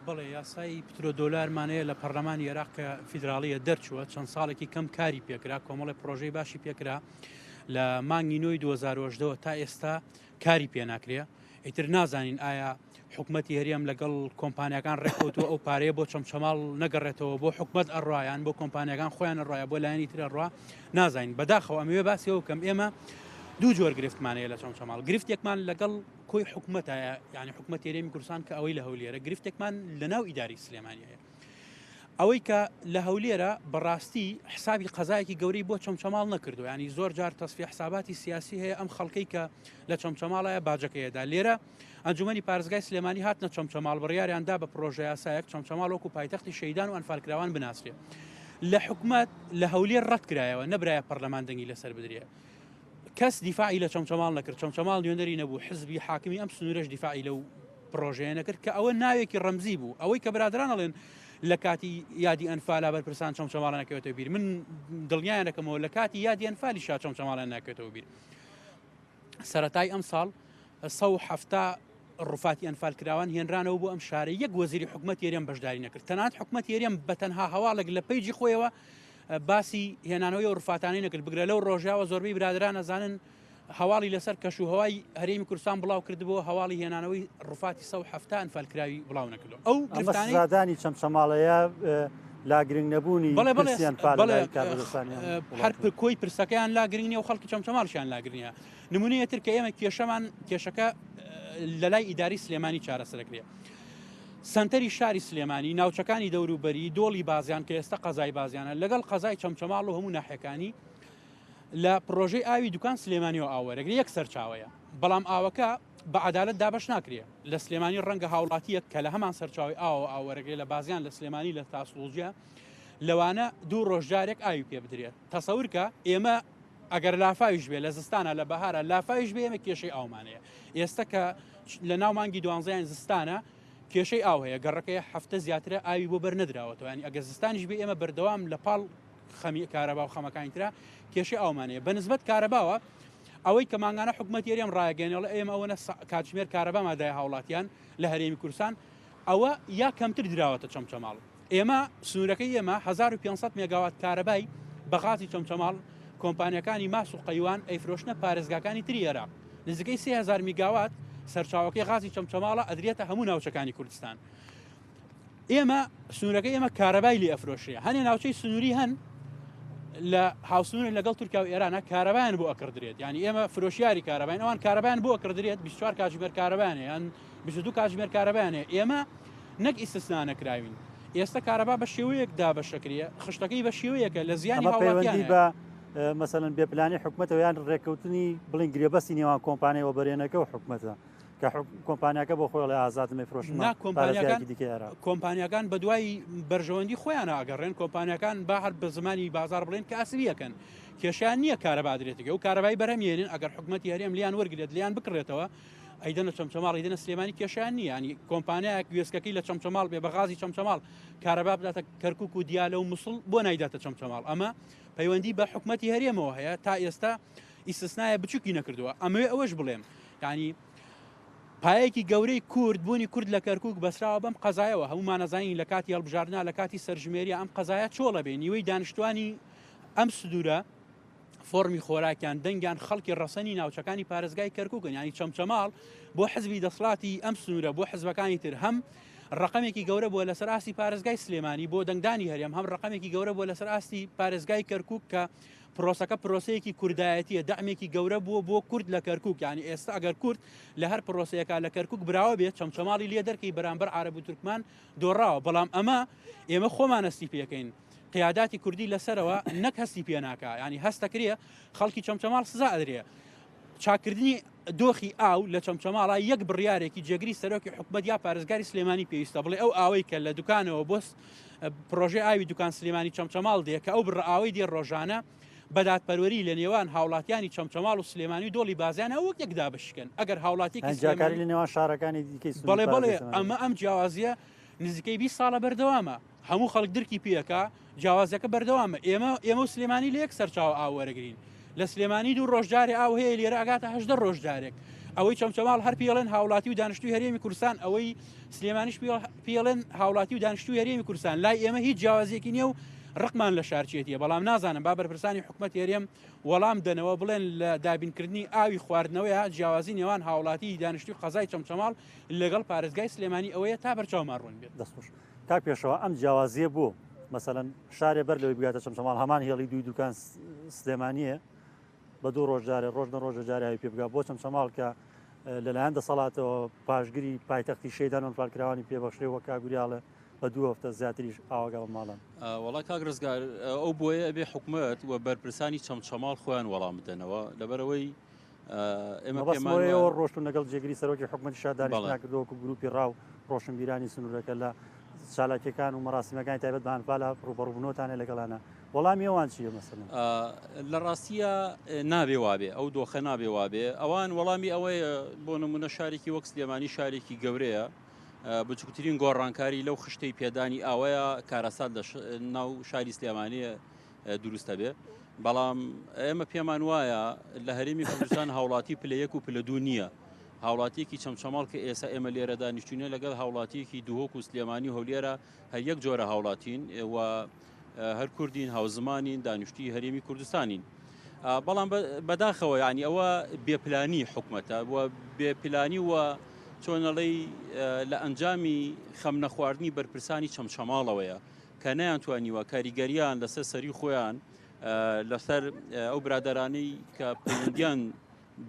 بڵێ یاسایی پترۆ دۆلارمانەیە لە پەرلەمانی عێراق کە فیدراڵیە دەرچووە چەند ساڵێکی کەم کاری پێکرا کۆمەڵی پرۆژەی باشی پێکرا لە مانگی نۆی 2010 تا ئێستا کاری پێ ناکرێ ئیتر نازانین ئایا حکومەتی هەرێم لەگەڵ کۆمپانیەکان ڕێکوتووە ئەو پارەیە بۆ چەمچەماڵ نەگەڕێتەوە بۆ حکومەت ئەڕایان بۆ کۆمپانیەکان خۆیان ڕایە بۆ لایەنی ترە ڕوا نازانین بەداخەوە ئەمەوێ باسیەوە کەم ئێمە دوو جۆر گرفتمانەیە لە چەمچەماڵ گرفتێکمان لەگەڵ کۆی حکومەتایە یعنی حکومەت هەرێمی کوردستان کە ئەوەی لە هەولێرە گرفتێکمان لەناو ئیداری سلێمانیەیە ئەوەی کە لە هەولێرە بەڕاستی حسابی قەزایەکی گەورەی بۆ چەمچەماڵ نەکردو ینی زۆر جار تەسفی حساباتی سیاسی هەیە ئەم خەڵکەی کە لە چەمچەماڵایە باجەکەیەدا لێرە ئەنجومەنی پارێزگای سلێمانی هاتنە چەمچەماڵ بڕیاریاندا بە پرۆژە یاسایەک چەمچەماڵ وەکو پایتەختی شەیدان و ئەنفالکراوان بناسرێ لە حکومەت لە هەولێر ڕەت کرایەوە نەبرایە پەرلەمان دەنگی لەسەر بدرێ کەس دیفاعی لە چەمچەماڵ نەکرد چەمچەماڵ نوێنەری نەبوو حزبی حاکمی ئەم سنوورەش دیفاعی لەو پرۆژەیە نەکرد کە ئەوە ناوێکی ڕەمزی بوو ئەوەی کە برادران ئەڵێن لە کاتی یادی ئەنفالا بەرپرسان چەمچەماڵە نەکەوێتەوە بیر من دڵنیایان دەکەمەوە لە کاتی یادی ئەنفالی شا چەمچەماڵە ناکەوێتەوە بیر سەرەتای ئەم ساڵ 170 ڕوفاتی ئەنفال کراوان هێنرانەوە بۆ ئەم شارە یەک وەزیری حکومەت هێرێم بەشداری نەکرد تەنانەت حکومەت هێرێم بەتەنها هەواڵێک لە پەیجی خۆیەوە باسی هێنانەوەی و ڕوفاتانەی نەکرد بگرە لەو ڕۆژاوە زۆربەی برادران ئەزانن هەواڵی لەسەر کەش و هەوای هەرێمی کوردستان بڵاو کردبووە هەواڵی هێنانەوەی ڕوفاتی 170 ئەنفالکراوی بڵاو نەکردەوە ئەو گرفتانی چەمچەماڵەیە لا گرنگ نەبوونی هەر کۆی پرسەکەیان لا گرنگنیە و خەڵکی چەمچەماڵشیان لا گرنیە نمونەیەتر کە ئێمە کێشەکە لە لای ئیداری سلێمانی چارەسەرەکرێ سنتەری شاری سلێمانی ناوچەکانی دەوروبەری دۆڵی بازیان کە ئێستا قەزای بازیانە لەگەڵ قەزای چەمچەماڵ و هەموو ناحیەکانی لە پرۆژەی ئاوی دوکان سلێمانی و ئاوەرەگری یەک سەرچاوەیە بەڵام ئاوەکە بە عەدالەت دابەش ناکرێ لە سلێمانی ڕەنگە هاوڵاتیەک کە لە هەمان سەرچاوی ئاوەرەگری لە بازیان لە سلێمانی لە تاسوڵجیا لەوانە دوو ڕۆژجارێک ئاوی پێ بدرێت تەسەورکە ئێمە ئەگەر لافاویش بێ لە زستانە لە بەهارە لافاویش بێ ئێمە کێشەی ئاومانەیە ئێستا کە لە ناو مانگی 12 زستانە کێشەی ئاو هەیە گەڕەکەی هەفتە زیاترە ئاوی بۆ بەرنەدراوەتەوە ینی ئەگە زستانیش بێ ئێمە بەردەوام لە پاڵ خەمی کارەبا و خەمەکانی ترا کێشەی ئاومانەیە بە نسبەت کارەباوە ئەوەی کە ماگانە حکومەت هێرێم ڕایگەێنێڵ ئێمە ئەوە کاتژمێر کارەبا مادای هاوڵاتیان لە هەرێمی کوردستان ئەوە یا کەمتر دراوەتە چەمچەماڵ ئێمە سنوورەکەی ئێمە 1500 مێگاوات کارەبای بەغاتی چەمچەماڵ کۆمپانیەکانی ماس و قەیوان ئەیفرۆشنە پارێزگاکانی تری عێراق نزیکەی 3000 میگاوات سەرچاوەکەی غازی چەمچەماڵە ئەدرێتە هەموو ناوچەکانی کوردستان ئێمە سنوورەکەی ئێمە کارەبای لێ ئەفرۆشیە هەنێ ناوچەی سنووری هەن لە هاوسونی لەگەڵ تورکیا و ئێرانە کارەبایان بۆ ئەکردرێت یعنی ئێمە فرۆشیاری کارەبین ئەوان کارەبایان بۆ ئەکردرێت 24 کاتژمێر کارەبانێ یان 22 کاتژمێر کارەبانێ ئێمە نەک ئیسtisna نەکراوین ئێستا کارەبا بە شێوەیەک دابەشەکرێ خشتەکەی بە شێوەیەکە لە زیانی پەیوەندی بە مەسەن بێپلانی حکوومەتەوە یان ڕێککەوتنی بڵین گرێبەستی نێوان کۆمپانیەوە بەرێنەکە و حکوومەتە کە کۆمپانیاکە بۆ خۆی لە ئازادمە فرۆشتنا کۆمپانیەکان بە دوای بەرژەوەندی خۆیان ئاگەڕێن کۆمپانیەکان با هەر بە زمانی بازار بڵێن کە ئاسویەکەن کێشیان نییە کارەبادرێتەکە و کارەبای بەرەمێنن ئەگەر حکوومەتی هەرێم لیان وەرگێت لیان بکڕێتەوە ئەیدەنە چەمچەماڵ ئیدەنە سلێمانی کێشیان نییە ینی کۆمپانیایەک گوێسکەکەی لە چەمچەماڵ بێ بە غازی چەمچەماڵ کارەبا بداتە کەرکک و دیالە و مووسڵ بۆ نایداتە چەمچەماڵ ئەمە پەیوەندی بە حکوومەتی هەرێمەوە هەیە تا ئێستا ئیسtisnایە بچووکی نەکردووە ئەمەوێ ئەوەش بڵێم ینی پایەکی گەورەی کورد بوونی کورد لە کەرکک بەسراوە بەم قەزایەوە هەمومان نەزانین لە کاتی هەڵبژاردنا لە کاتی سەرژمێری ئەم قەزایە چۆڵە بێ نیوەی دانیشتوانی ئەم سدورە فۆرمی خۆراکیان دەنگیان خەڵکی ڕەسەنی ناوچەکانی پارێزگای کەرکووکن ینی چەمچەماڵ بۆ حزبی دەسڵاتی ئەم سنوورە بۆ حزبەکانی تر هەم ڕقمێکی گەورە بووە لەسەر ئاستی پارێزگای سلێمانی بۆ دەنگدانی هەرێم هەم ڕقمێکی گەورە بووە لەسەر ئاستی پارێزگای کەرکک کە پرۆسەکە پرۆسەیەکی کوردایەتیە دەعمێکی گەورە بووە بۆ کورد لە کەرکک ینی ئێستا ئەگەر کورد لە هەر پرۆسەیەکە لە کەرکک براوە بێت چەمچەماڵی لێ دەرکەی بەرامبەر عەرەب و تورکمان دۆڕاوە بەڵام ئەمە ئێمە خۆمان هەستی پێکەین قیاداتی کوردی لەسەرەوە نەک هەستی پێ ناکە ینی هەستەکرێ خەڵکی چەمچەماڵ سزا ئەدرێ چاکردنی دۆخی ئاو لە چەمچەماڵە یەک بڕیارێکی جێگری سەرۆکی حکومەت یا پارێزگاری سلێمانی پێویستە بڵێ ئەو ئاوەی کە لە دوکانەوە بۆست پرۆژێ ئاوی دوکان سلێمانی چەمچەماڵ دێ کە ئەو بڕ ئاوەی دێ ڕۆژانە بەدادپەروەری لە نێوان هاوڵاتیانی چەمچەماڵ و سلێمانی دۆڵی بازیانە وەک یەکدا بشکن ئەگەر هاوڵاتێکی جاکاری لە نێوان شارەکانی دیکەی بەڵێ بڵێ ئەمە ئەم جیاوازیە نزیکەی 20 ساڵە بەردەوامە هەموو خەڵک درکی پێەکە جیاوازەکە بەردەوامە ئێمە و سلێمانی لە یەک سەرچاو ئاو وەرەگرین لە سلێمانی دوو ڕۆژداری ئاو هەیە لێرە ئەگاتە 18 ڕۆژدارێک ئەوەی چەمچەماڵ هەر پێڵێن هاوڵاتی و دانیشتوی هەرێمی کوردستان ئەوەی سلێمانیش پێڵێن هاوڵاتی و دانیشتوی هەرێمی کوردستان لای ئێمە هیچ جیاوازێکی نییە و ڕقمان لە شارچێتیە بەڵام نازانم با بەرپرسانی حکومەت هێرێم وەڵام دەنەوە بڵێن لە دابینکردنی ئاوی خواردنەوەیە جیاوازی نێوان هاوڵاتی دانیشتوی قەزای چەمچەماڵ لەگەڵ پارێزگای سلێمانی ئەوەیە تا بەرچاومان ڕوون بێت دەستخۆش تا پێشەوە ئەم جیاوازیە بوو مەسەلەن شارێ بەر لەوەی بگاتە چەمچەماڵ هەمان هێڵی دوی دوکان سلێمانیە بە دوو ڕۆژدارێ ڕۆژە جاراوی پێ بگات بۆ چەمچەماڵ کە لەلایەن دەسەڵاتەوە پاشگیری پایتەختی شەیدان و پارکراوانی پێبەخشێەوە کاگوریاڵە بە دوو هەفتە زیاتریش ئاواگەڵ ماڵان وڵا کاک ڕزگار ئەو بۆیە ئەبێ حکوومەت و بەرپرسانی چەمچەماڵ خۆیان وەڵام بدەنەوە لەبەرەوەی ئێمە بەسەوە ڕۆشتون لەگەڵ جێگری سەرۆکی حکوومەتی شادانی ناکردەوەکو گروپی ڕاو ڕۆشنبیرانی سنوورەکە لە چالاکیەکان و مەراسیمەکانی تایبەت بانفالا ڕوبەڕووبوونەوەتانە لەگەڵانە وەڵامی ئەوان چیە مەسەن لە ڕاستیە نابێ وابێ ئەو دۆخە نابێ وابێ ئەوان وەڵامی ئەوەیە بۆ نمونە شارێکی وەک سلێمانی شارێکی گەورەیە بچووکترین گۆڕانکاری لەو خشتەی پێدانی ئاوەیە کارەسات لە ناو شاری سلێمانیە دروستە بێ بەڵام ئێمە پێمان وایە لە هەرێمی کوردستان هاوڵاتی پلە یەک و پلە دوو نییە هاوڵاتیەکی چەمچەماڵ کە ئێستا ئێمە لێرە دانیشتوونە لەگەڵ هاوڵاتیەکی دووهۆک و سلێمانی هەولێرە هەر یەک جۆرە هاوڵاتین و هەر کوردین هاوزمانین دانیشتوی هەرێمی کوردستانین بەڵام بەداخەوە یعنی ئەوە بێپلانی حکومەتە و بێپلانی وە چۆنەڵی لە ئەنجامی خەم نەخواردنی بەرپرسانی چەمچەماڵەوەیە کە نەیانتوانیوە کاریگەریان لەسەر سەری خۆیان لەسەر ئەو برادەرانەی کە پەیوەندیان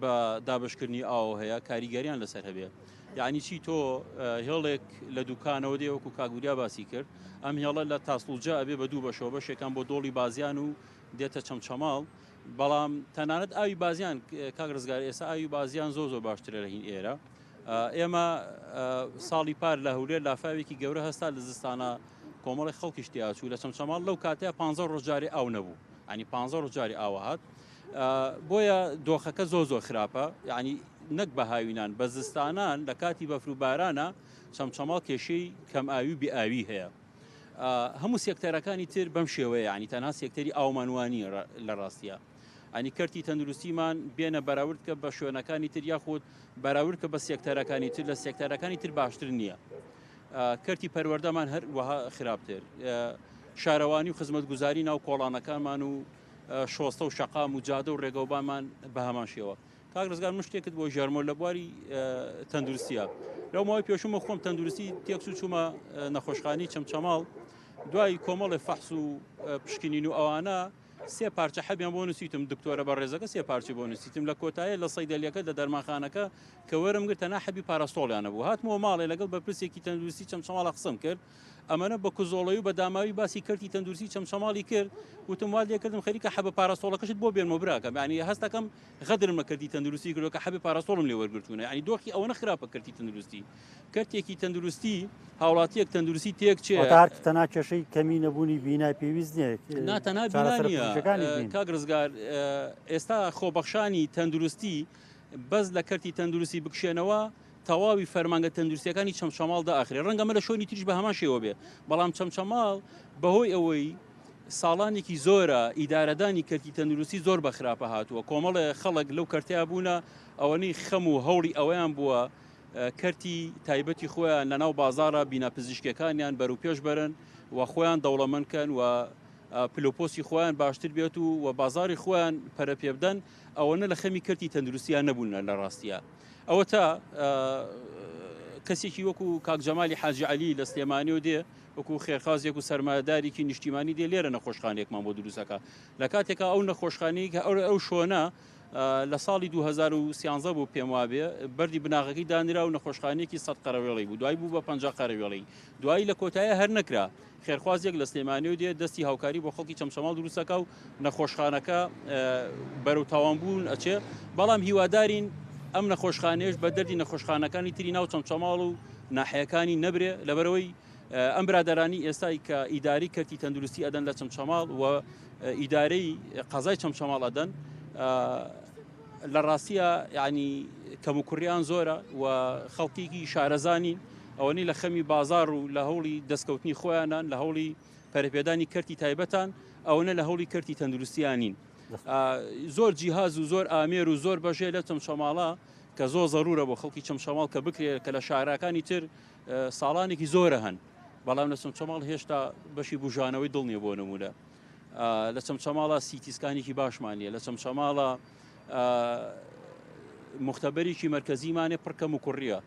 بە دابشکردنی ئاو هەیە کاریگەریان لەسەر هەبێ یعنی چی تۆ هێڵێک لە دوکانەوە دێ وەکو کاگوریا باسی کرد ئەم هێڵە لە تاسڵوجە ئەبێ بە دوو بەشەوە بەشێکان بۆ دۆڵی بازیان و دێتە چەمچەماڵ بەڵام تەنانەت ئاوی بازیان کاک ڕزگار ئێستا ئاوی بازیان زۆ باشترە لە هین ئێرە ئێمە ساڵی پار لە هەولێر لافاوێکی گەورە هەستا لە زستانە کۆمەڵی خەڵکی شتیاچوو لە چەمچەماڵ لەو کاتەیە 15 ڕۆژجاری ئاو نەبوو ینی 15 ڕۆژجاری ئاوە هات بۆیە دۆخەکە زۆ خراپە یعنی نەک بە هاوینان بە زستانان لە کاتی بەفروبارانە چەمچەماڵ کێشەی کەم ئاوی و بێئاوی هەیە هەموو سێکتەرەکانی تر بەم شێوەیە ینی تەنها سێکتەری ئاومانوانی لە ڕاستیە ئەنی کەرتی تەندروستیمان بێنە بەراورد کە بە شوێنەکانی تر یاخود بەراورد کە بە سێکتەرەکانی تر لە سێکتەرەکانی تر باشتر نییە کەرتی پەروەردەمان هەر وەها خراپتر شارەوانی و خزمەتگوزاری ناو کۆڵانەکانمان و شۆستە و شەقام و جادە و ڕێگەوبانمان بە هەمان شێوە کاک ڕزگار من شتێکت بۆ ژەرمۆ لە بواری تەندروستیە لەو ماوەی پێشومە خۆم تەندروستی تێکسو چوومە نەخۆشخانی چەمچەماڵ دوای کۆمەڵی فەحس و پشکنین و ئەوانە سێ پارچە حەبیان بۆ نووسیتم دکتۆرە بە ڕێزەکە سێ پارچی بۆ نووسیتم لە کۆتایە لە سەیدەلیەکە لە دەرمانخانەکە کە وەرم گرتە ناحەبی پاراستۆڵیانە بوو هاتمەوە ماڵێ لەگەڵ بە پرسێکی تەندروستی چەمچەماڵە قسەم کرد ئەمەە بە کوزۆڵەوی و بە داماوی باسی کردی تەندروستی چەمچەماڵی کرد وتم وا لێکردم خەریکە حەبە پاراستۆڵەکەشت بۆ بێنمە براکەم ینی هەستەکەم غەدرمە کردی تەندروستی کردو کە حەبی پاراستۆڵم لێ وەرگرتوونە ینی دۆخی ئەوە نەخراپە کردی تەندروستی کردێکی تەندروستی هاوڵاتیەک تەندروستی تێک چێ تەنا کێشەی کەمی نەبوونی بینای پێویست نییە ناتەنا بینانیە کاگرزگار ئێستا خۆبەخشانی تەندروستی بەس لە کەرتی تەندروستی بکشێنەوە تەواوی فەرمانگە تەندروستیەکانی چەمچەماڵ داخرێ ڕەنگەمە لە شوێنی تریش بە هەمان شێوە بێ بەڵام چەمچەماڵ بەهۆی ئەوەی ساڵانێکی زۆرە ئیدارەدانی کەرتی تەندروستی زۆر بەخراپە هاتووە کۆمەڵە خەڵک لەو کەرتیا بوونە ئەوەنەی خەم و هەوڵی ئەوەیان بووە کەرتی تایبەتی خۆیان لەناو بازارە بیناپزیشکەکانیان بەرەو پێش بەرن و خۆیان دەوڵەمەندکەن و پلۆپۆسی خۆیان باشتر بێت و بازاری خۆیان پەرە پێ بدەن ئەوەنە لە خەمی کەرتی تەندروستیان نەبوون لە ڕاستیە ئەوە تا کەسێکی وەکو کاکجەمالی حاجی عەلی لە سلێمانی و دێ وەکو خێرخوازێک و سەرمایەدارێکی نیشتیمانی دێ لێرە نەخۆشخانەیەکمان بۆ دروستەکە لە کاتێکە ئەو نەخۆشخانەی کە ئەو شۆنە لە ساڵی 2013 بوو پێم وابێ بەردی بناغەکەی دانرا و نەخۆشخانەیەکی 100 قەرەوێڵی بوو دوای بوو بە 50 قەرەوێڵی دوایی لە کۆتایە هەر نەکرا خێرخوازێک لە سلێمانی و دێ دەستی هاوکاری بۆ خەڵکی چەمچەماڵ دروستەکە و نەخۆشخانەکە بەرەو تاوانبوون ئەچێ بەڵام هیوادارین ئەم نەخۆشخانەیەش بە دەردی نەخۆشخانەکانی تری ناو چەمچەماڵ و ناحەیەکانی نەبرێ لەبەرەوەی ئەم برادەرانی ئێستای کە ئیداری کەرتی تەندروستی ئەدەن لە چەمچەماڵ و ئیدارەی قەزای چەمچەماڵ ئەدەن لە ڕاستیە ینی کەموکوڕیان زۆرە و خەڵکیکی شارەزانی ئەوەنی لە خەمی بازار و لە هەوڵی دەستکەوتنی خۆیانان لە هەوڵی پەرەپێدانی کەرتی تایبەتان ئەوەنە لە هەوڵی کەرتی تەندروستیانین زۆر جیهاز و زۆر ئامێر و زۆر بەژێ لە چەمچەماڵە کە زۆر زەرورە بۆ خەڵکی چەمچەماڵ کە بکرێت کە لە شارەکانی تر ساڵانێکی زۆرە هەن بەڵام لە چەمچەماڵ هێشتا بەشی بژانەوەی دڵنیە بۆ نمونە لە چەمچەماڵە سیتیسکانێکی باشمانە لە چەمچەماڵە مختبەرێکی مرکزیمانێ پڕکەم و کوڕیە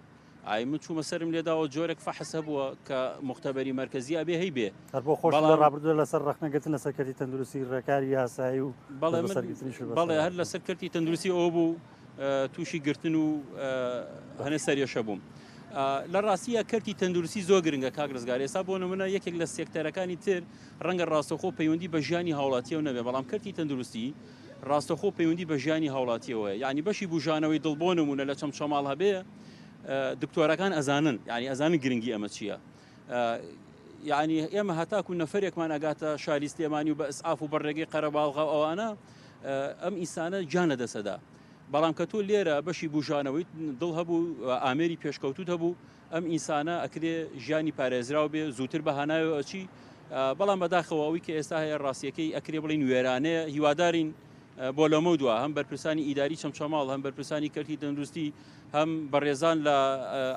ئای من چوومە سرم لێداوە جۆرێک فەحس هەبووە کە مختبەری مرکزی ئەبێ هەی بێ بۆ خۆش لە ڕابردووە لەسەر ڕخنەگەتن لە سەرکەتی تەندروستی ڕێکاری یاسایی و بەڵێ هەر لەسەر کەرتی تەندروستی ئەوە بوو تووشی گرتن و هەنە سەریەشە بووم لە ڕاستیە کەرتی تەندروستی زۆر گرنگە کاگرزگار ئێستا بۆ نمونە یەکێک لە سێکتەرەکانی تر ڕەنگە ڕاستەخۆ پەیوەندی بە ژیانی هاوڵاتیەوە نەبێ بەڵام کەرتی تەندروستی ڕاستەخۆ پەیوەندی بە ژیانی هاوڵاتیەوە یعنی بەشی بژانەوەی دڵ بۆ نمونە لە چەمچەماڵ هەبێ دکتۆرەکان ئەزانن ینی ئەزانن گرنگی ئەمە چییە یعنی ئێمە هەتاکو نەفرێکمان ئەگاتە شاری سلێمانی و بە ئەسعاف و بەڕێگەی قەرەباڵغا ئەوانە ئەم ئینسانە گیانە دەسەدا بەڵام کە تۆ لێرە بەشی بژانەوەی دڵ هەبوو ئامێری پێشکەوتوت هەبوو ئەم ئینسانە ئەکرێ ژیانی پارێزراو بێ زووتر بە هەناوی ئەچی بەڵام بەداخەوە ئەوی کە ئێستا هەیە ڕاستیەکەی ئەکرێ بڵین وێرانەیە هیوادارین بۆ لەمە دووە هەم بەرپرسانی ئیداری چەمچەماڵ هەم بەرپرسانی کەرتی تەندروستی هەم بەڕێزان لە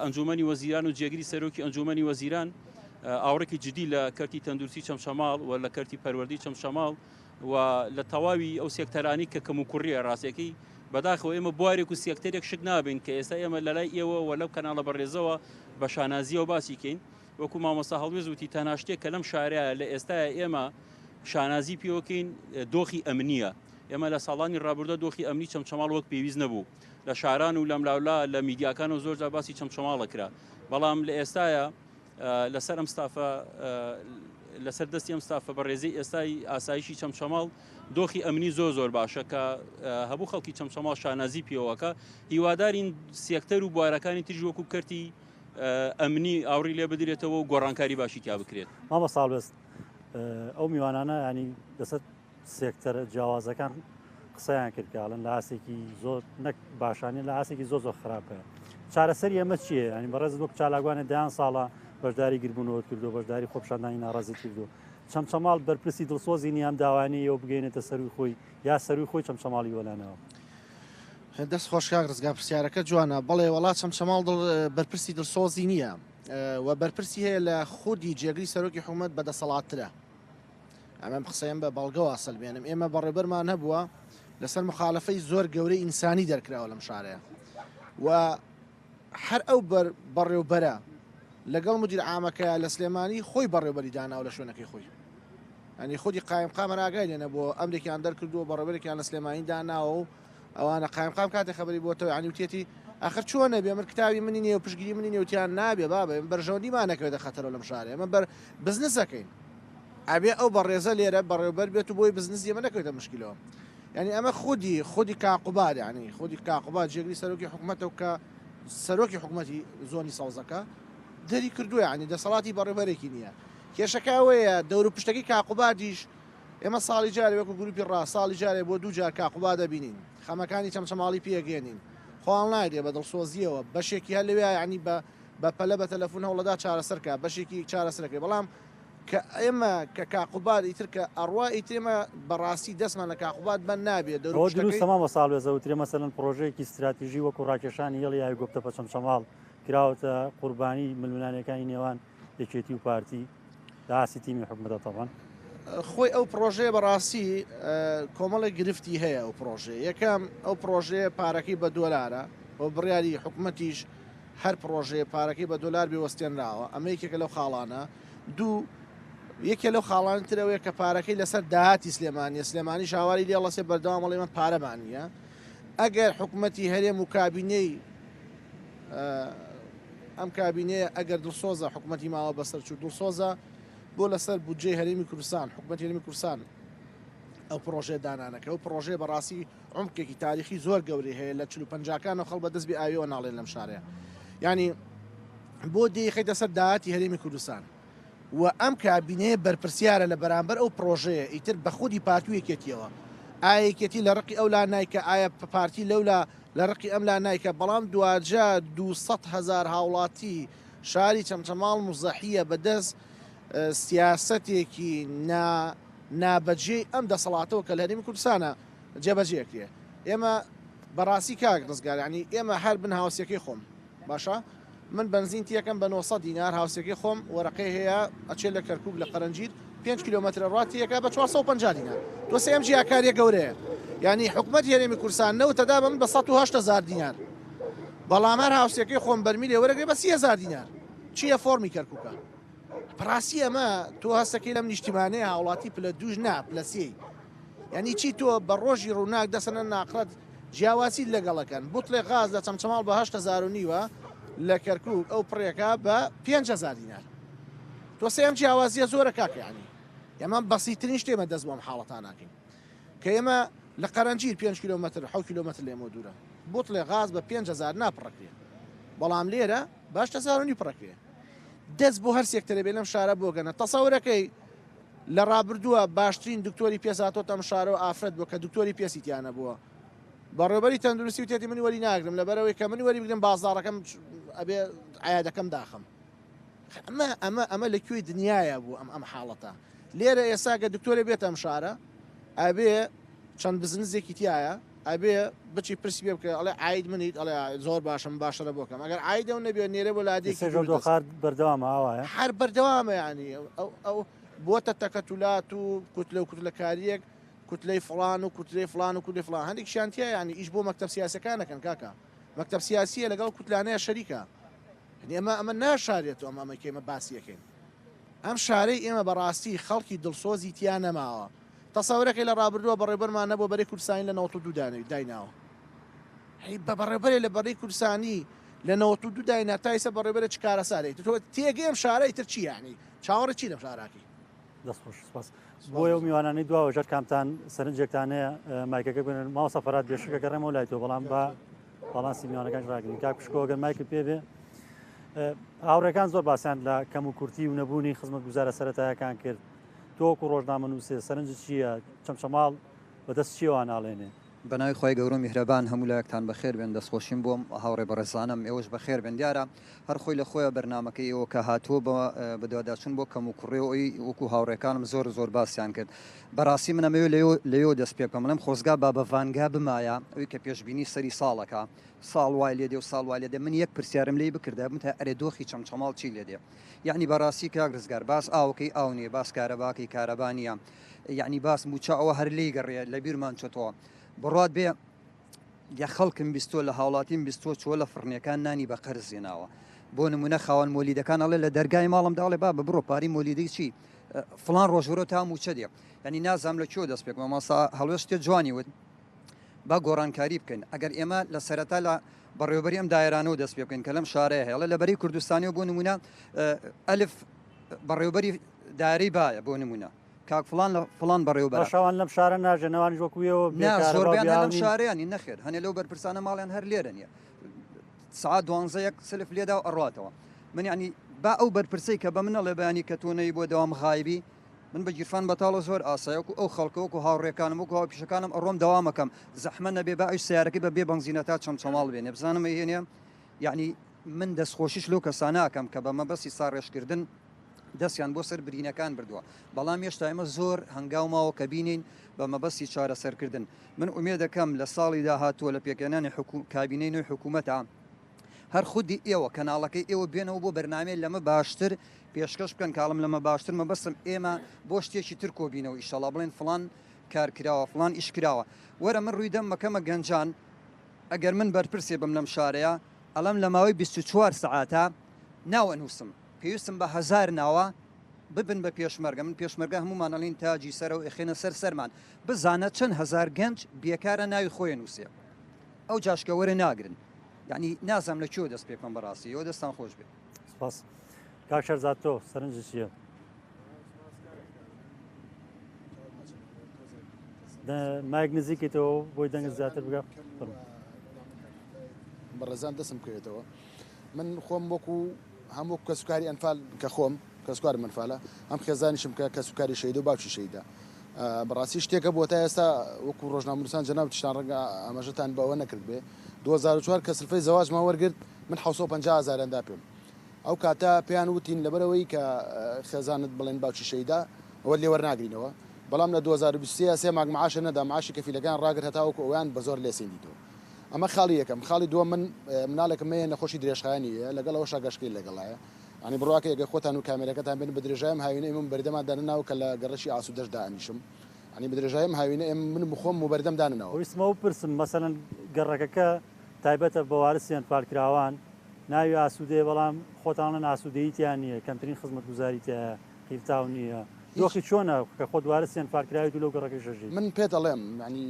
ئەنجومەنی وەزیران و جێگیری سەرۆکی ئەنجومەنی وەزیران ئاوڕێکی جدی لە کەرتی تەندروستی چەمچەماڵ و لە کەرتی پەروەردەی چەمچەماڵ و لە تەواوی ئەو سێکتەرانی کە کەم و کوڕیە ڕاستیەکەی بەداخەوە ئێمە بوارێک و سێکتەرێک شک نابین کە ئێستا ئێمە لە لای ئێوە و لەو کەناڵە بەڕێزەوە بە شانازیەوە باسی کەین وەکو مامۆستا هەڵوێز وتی تەنها شتێک کە لەم شارەیە لە ئێستاە ئێمە شانازی پێوەکەین دۆخی ئەمنیە ئێمە لە ساڵانی ڕابردە دۆخی ئەمنی چەمچەماڵ وەک پێویست نەبوو لە شاران و لەملاولا لە میدیاکان و زۆرجار باسی چەمچەماڵە کرا بەڵام لە ئێستاە لەسەر ئەم ستافە لەسەر دەستی ئەم ستافە بە ڕێزەی ئێستای ئاسایشی چەمچەماڵ دۆخی ئەمنی زۆر باشە کە هەبوو خەڵکی چەمچەماڵ شانازی پێوەکە هیوادارین سێکتەر و بوارەکانی تریژ وەکو کەرتی ئەمنی ئاوڕی لێ بدرێتەوە و گۆڕانکاری باشی تیا بکرێت مامە ساڵبست ئەو میوانانە ینی دەسەر سێکتەر جیاوازەکان قسەیان کردکڵن لە ئاسێکی زۆر نەک باشانە لە ئاسێکی زۆر خراپە چارەسەری ئەمە چییە ینی بەڕێز وەک چالاگوانە دایان ساڵە بەشداری گربوونەوە کردو بەشداری خۆپشاندانی ناڕازی کردو چەمچەماڵ بەرپرسی دڵسۆزی نیام داوانی ئەو بگەینێتە سەروی خۆی یا سەروی خۆی چەمچەماڵی وەلانەوە دەست خۆشکاک ڕزگا پرسیارەکە جوانە بەڵێ وڵات چەمچەماڵ بەرپرسی دڵسۆزی نییە و بەرپرسی هەیە لە خودی جێگری سەرۆکی حکوومەت بەدەسەڵاتترە ئەمە قسەیان بە بەڵگەوە ئاسەلبێنم ئێمە بەڕێبەرمان هەبووە لەسەر مخالفەی زۆر گەورەی ئینسانی دەرکراوە لەم شارەیە و هەر ئەو بەڕێوبەرە لەگەڵ مدیر عامەکە لە سلێمانی خۆی بەڕێوبەری داناوە لە شوێنەکەی خۆی ینی خودی قایمقام ئاگای لێنە بۆ ئەمریکیان دەرکردووە بەڕێوەبەرێکیان لە سلێمانیدا ناوە و ئەوانە قایمقام کاتێک خەبەری بۆتەوە ینی وتێتی ئاخر چۆنە بێ من کتابی منی نیە و پشگیری منی نێوتیان نابێ بابێ بەرژەوندیمان نەکەوێتە خەتەرەوە لەم شارێ ئەمە بەر بزنسەکەین ئەبێ ئەو بەڕێزە لێرە بەڕێوەبەر بێت و بۆی بزنس ئێمە نەکەوێتە مشکلەوە ینی ئەمە خودی کاقوبات ینی خودی کاقوبات جێگری سەرۆکی حکوومەتەوە کە سەرۆکی حکوومەتی زۆنی ساوزەکە دەری کردووە ینی دەسەڵاتی بەڕێوەبەرێکی نییە کێشەکە ئەوەیە دەور و پشتەکەی کاقوباتیش ئێمە ساڵی جارێ وەکو گروپی ساڵی جارێ بۆ دوو جار کاقوبات دەبینین خەمەکانی چەمچەماڵی پێگەێنین خۆڵ نایدێ بە دڵسۆزیەوە بەشێکی هەر لەوێ ینی بە پەلە بە تەلەفۆن هەوڵەدا چارەسەرکە بەشێکی چارەسەرەکەی بەڵام کە ئێمە کە کاقوبات ئیتر کە ئەڕوا ئیترێمە بەڕاستی دەستمان لە کاقوبات بەن نابێت دروستەما بە ساڵ وێزە وترێ مەسەلەن پرۆژەیەکی استراتیژی وەکو ڕاکێشانی هێڵی یاوی گۆپتە بە چەمچەماڵ کراوەتە قوربانی ململانەکانی نێوان یەکێتی و پارتی داسی تیمی حکوومەتە تەوان خۆی ئەو پرۆژەیە بەڕاستی کۆمەڵی گرفتی هەیە ئەو پرۆژێ یەکەم ئەو پرۆژەیە پارەکەی بە دۆلارە بۆ بڕیاری حکوومەتیش هەر پرۆژەیە پارەکەی بە دۆلار بێوەستێنراوە ئەمە یەکێکە لەو خاڵانە دوو یەکێ لەو خاڵان ترەوەیە کە پارەکەی لەسەر داهاتی سلێمانی شاواری لێڵەسێ بەردەوامەڵێ من پارەمانە ئەگەر حکوومەتی هەرێم و کابینەی ئەم کابینەیە ئەگەر دڵسۆزە حکوومەتی ماوە بەسەر چوو دڵسۆزە بۆ لەسەر بودجێ هەرێمی کوردستان حکوومەتی هەرێمی کوردستان ئەو پرۆژێ دانانەکە ئەو پرۆژێ بەڕاستی عمقێکی تاریخی زۆر گەوری هەیە لە 45 خەڵ بە دەست بێ ئاویەوە ناڵێن لەم شارەیە ینی بۆ دێخەیتە سەر داهاتی هەرێمی کوردستان و ئەم کابینەیە بەرپرسیارە لە بەرامبەر ئەو پرۆژەیە ئیتر بە خودی پارتویەکێتیەوە ئایەکێتی لە ڕقی ئەو لا نایکە ئایا پارتی لەولا لە ڕقی ئەم لا نایکە بەڵام دوجا 200,000 هاوڵاتی شاری چەمچەماڵ مزەحیە بەدەست سیاسەتێکی نابەجێ ئەم دەسەڵاتەوە کە لە هەرێمی کوردستانە جێبەجێکرێ ئێمە بەڕاستی کاک ڕزگار ینی ئێمە هەر بن هاوسەکەی خۆم باشە من بنزین تیەکەم بە 900 دینار هاوسەکەی خۆم وەرەقەی هەیە ئەچێت لە کەرکوب لە قەرەنجیر 5 کیلومتر ڕاتیەکە بە 450 دینار تۆ سێم جیاکاریە گەورەیە ینی حکوومەتی هەرێمی کوردستان نەوتەدا بە من بە 180,000 دینار بەڵام هەر هاوسەکەی خۆم بەرمیلێ وەرەگرێ بە 30,000 دینار چییە فۆرمی کەرکووکە پراسی ئەمە تۆ هەستەکەی لەم نیشتیمانەیە هاوڵاتی پلە دوژ نا پلەسی ینی چی تۆ بە ڕۆژی ڕووناک دەسەنە ناقرەت جیاواسی لەگەڵەکەن بوتڵێ غاز لە چەمچەماڵ بە 8,500 لە کەرکوب ئەو پڕێکە بە 5,000 دینار تۆ سێم جیاوازیە زۆرە کاکەیانی ئێمە بەسیترین شتێمە دەست بۆم حاڵەتان ناکەین کە ئێمە لە قەرەنجیر 5 کیلومتر 7 کیلومتر لێمە دوورە بوتڵێ غاز بە 5,000 ناپڕەکرێ بەڵام لێرە بە 8,000 پڕەکرێ دەست بۆ هەر سێکتەرە بێ لەم شارە بۆگەنە تەسەورەکەی لە ڕابردووە باشترین دکتۆری پێزاتۆ ئەم شارەوە ئافرەت بووە کە دکتۆری پێسیتیانە بووە بەڕێوەبەری تەندروستی و تێتی منی وەری ناگرم لەبەرەوەی کە منی وەری بگرم بازاڕەکەم ئەبێ عیادەکەم داخم ئەمە لەکوێی دنیاە بوو ئەم حاڵەتە لێرە ئێساگە دکتۆرە بێت ئەم شارە ئەبێ چەند بزنسێکی تایە ئەبێ بچی پرسی پێ بکە ئەڵێ عید منیت ئەڵێ زۆر باشم باشەرە بۆکەم ئەگەر عیدە و نەبێت نێرە بۆ لادێکی بەردەوامە ئاوایە هەر بەردەوامە ینی ئەو بۆتە تەکەتولات و کوتلە و کوتلەکاریەک کوتلەی فڵان و کوتلەی فڵان و کوتلەی فڵان هەندێک شانتیە ینی ئیش بۆ مەکتەب سیاسەکانەکەن کاکە مەکتەب سیاسیە لەگەڵ کوتلانەیە شەریکە ئەمە ناشارێت و ئەمەکە ئێمە باسیەکەین ئەم شارەی ئێمە بەڕاستی خەڵکی دڵسۆزی تیان نەماوە تەسەورەکەی لە ڕابردووە بەڕێبەرمان نەبوو بەرەی کوردستانی لە 92 دایناوە بە بەڕێبەرێ لە بەڕێی کوردستانی لە 92 داینا تایسە بەڕێبەرە چ کارە سارێت تۆ تێگەی ئەم شارەی تر چی یعنی چاوەڕە چی لەم شاراکی دەستخۆش سپاس بۆیە و میوانانی دواوە ژەر کامتان سەرنجێکتانەیە مایکەکە بێنن ماوە سەفەرات بێشەکە گەڕێمەوە لای تۆ بەڵام بە باڵانسی میوانەکان ڕاگرین کاک پشکۆ گەر مایکە پێ بێ هاوڕێکان زۆر باسییان لە کەم و کورتی و نەبوونی خزمەت گوزارە سەرەتایەکان کرد تۆکو ڕۆژنامە نووسێ سەرنج چییە چەمچەماڵ بەدەست چیەوە ناڵێنێ بەناوی خۆی گەورە میهرەبان هەموو لایەکتان بەخێر بێن دەستخۆشیم بۆم هاوڕێ بەڕێزانم ئێوەش بەخێر بێن دیارە هەر خۆی لە خۆیە بەرنمەکەی ئەوە کە هاتووە بە دوواداچون بۆ کەم و کوڕێەوەی وەکو هاوڕێکانم زۆر باسییان کرد بەڕاستی منەمەوێت لەوێ دەست پێ بکەم لەم خۆزگا با بەڤانگا بمایە ئەوی کە پێشببینی سەری ساڵەکە ساڵ وای لێدێ و ساڵ وای لێدێ من یەک پرسیارم لێ بکردا بم تا ئەرێ دۆخی چەمچەماڵ چی لێدێ یعنی بەڕاستی کاک ڕزگار باس ئاوکەی ئاو نیە باس کارەباکەی کارەبانیە یعنی باس موچە ئەوە هەر لی گەڕێ لە بیرمان چۆتەوە بڕات بێ یا خەڵکم بیستۆ لە هاوڵاتیم بیستۆ چۆ لە فڕنیەکان نانی بە قەرزێناوە بۆ نمونە خاوەن مۆلیدەکان ئەڵێ لە دەرگای ماڵم داڵێ با بڕۆ پاری مۆلیدەی چی فلان ڕۆژورۆ تا موچەدێ ینی نازام لە کێ دەست پێک مامۆستا هەڵوێشتێ جوانی وت با گۆڕانکاری بکەین ئەگەر ئێمە لە سەرەتا لە بەڕێوەبەری ئەم دایرانەوە دەست پێ بکەین کە لەم شارەیە هێڵە لە بەری کوردستانی و بۆ نمونە ئەلف بەڕێوەبەری دایرەی باە بۆ نمونە کاک فلان لە فلان بەڕێوەبەر شەوان لەم شارە ناژێنەوانی وەکوێەوە زۆربیان لەم شارەیانی نەخێر هەنێ لەو بەرپرسانە ماڵیان هەر لێرە نیە سعات 12 سلف لێدا و ئەڕاتەوە من ینی با ئەو بەرپرسەی کە بە منەڵێ بەیانی کە تۆنەی بۆ دەوام غایبی من بە گیرفان بەتاڵە زۆر ئاسایەکو ئەو خەڵکەوەکو هاوڕێکانم وەکو هاو پیشەکانم ئەڕۆم دەوامەکەم زەحمە نەبێ بە ئەوش سیارەکەی بە بێ بەنزینە تا چەمچەماڵ بێنێ بزانم هێنێ یعنی من دەستخۆشیش لەو کەساناکەم کە بە مەبەستی ساڕێژکردن دەستیان بۆ سەر برینەکان بردووە بەڵام هێشتا ئێمە زۆر هەنگاوماوە کە بینین بە مەبەستی چارەسەرکردن من ئومێ دەکەم لە ساڵی داهاتووە لە پێکێنانی کابینەی نوێی حکوومەتە هەر خودی ئێوە کەناڵەکەی ئێوە بێنەوە بۆ بەرنامەی لەمە باشتر پێشکەش بکەن کاڵم لەمە باشتر مەبەستم ئێمە بۆ شتێکی تر کۆبینەوە ئیشەڵا بڵێن فلان کارکراوە فلان ئیشکراوە وەرە من ڕووی دەم مەکەمە گەنجان ئەگەر من بەرپرسێ بم لەم شارەیە ئەڵەم لە ماوەی 24 سعاتە ناوە نووسم پێویستم بە 1000 ناوە ببن بە پێشمەرگە من پێشمەرگە هەمومانەڵین تاجی سەرە و ئەخێنە سەرمان بزانە چەند هزار گەنج بێکارە ناوی خۆی نووسێ ئەو جاشکە وەرە ناگرن یعنی نازام لە کێوە دەست پێکم بەڕاستی ئەوە دەستان خۆش بێت سپاس کاک شەرزاد تۆ سەرنجی چییە مایک نزیکیتەوە بۆی دەنگ زیاتر بگە بەڕێزان دەسم بکەوێتەوە من خۆم وەکو هەموو کەسوکاری ئەنفال کە خۆم کەسوکار منفالە ئەم خێزانیشم کە کەسوکاری شەیدە و باوکی شەیدا بەڕاستی شتێکە بۆ تا ئێستا وەکو ڕۆژنامەنووسان جەناب تشتان ڕەنگە ئاماژەتان بەوە نەکرد بێ 2004 کە سلفەی زەواجمان وەرگرت من 750,000 پێم ئەو کاتە پێیان وتین لەبەرەوەی کە خێزانت بڵێن باوکی شەیدا ئەوە لێ وەرناگرینەوە بەڵام لە 2023 سێ ماک معاشە نەدا معاشی کەفیلەکان ڕاگرت هەتاوەکو ئەویان بە زۆر لێسێنیتەوە ئەمە خاڵی یەکەم خاڵی دووە من مناڵێکم هەیە نەخۆشی درێژخایانیە لەگەڵەوە شاگەشتکەی لەگەڵایە ینی بڕواکە ێگە خۆتان و کامێرەکەتان بێن بە درێژایم هاوینە من بەردەمان دانناو کە لە گەڕەشی ئاسوودەش دانیشم ینی بە درێژایم هاوینە من بخۆم و بەردەم داننەوە ویستمەوە پرسم مەسەلەن گەڕەکەکە تایبەتە بە وارسیان پالکراوان ناوی ئاسوودێ بەڵام خۆتانە ئاسوودەیتیان نییە کەمترین خزمەت گوزاریتە قیفتاو نییە دۆخی چۆنە کە خۆت وارسیان پالکراوی و لەو گەڕەکە ژەژی من پێ دەڵێم ینی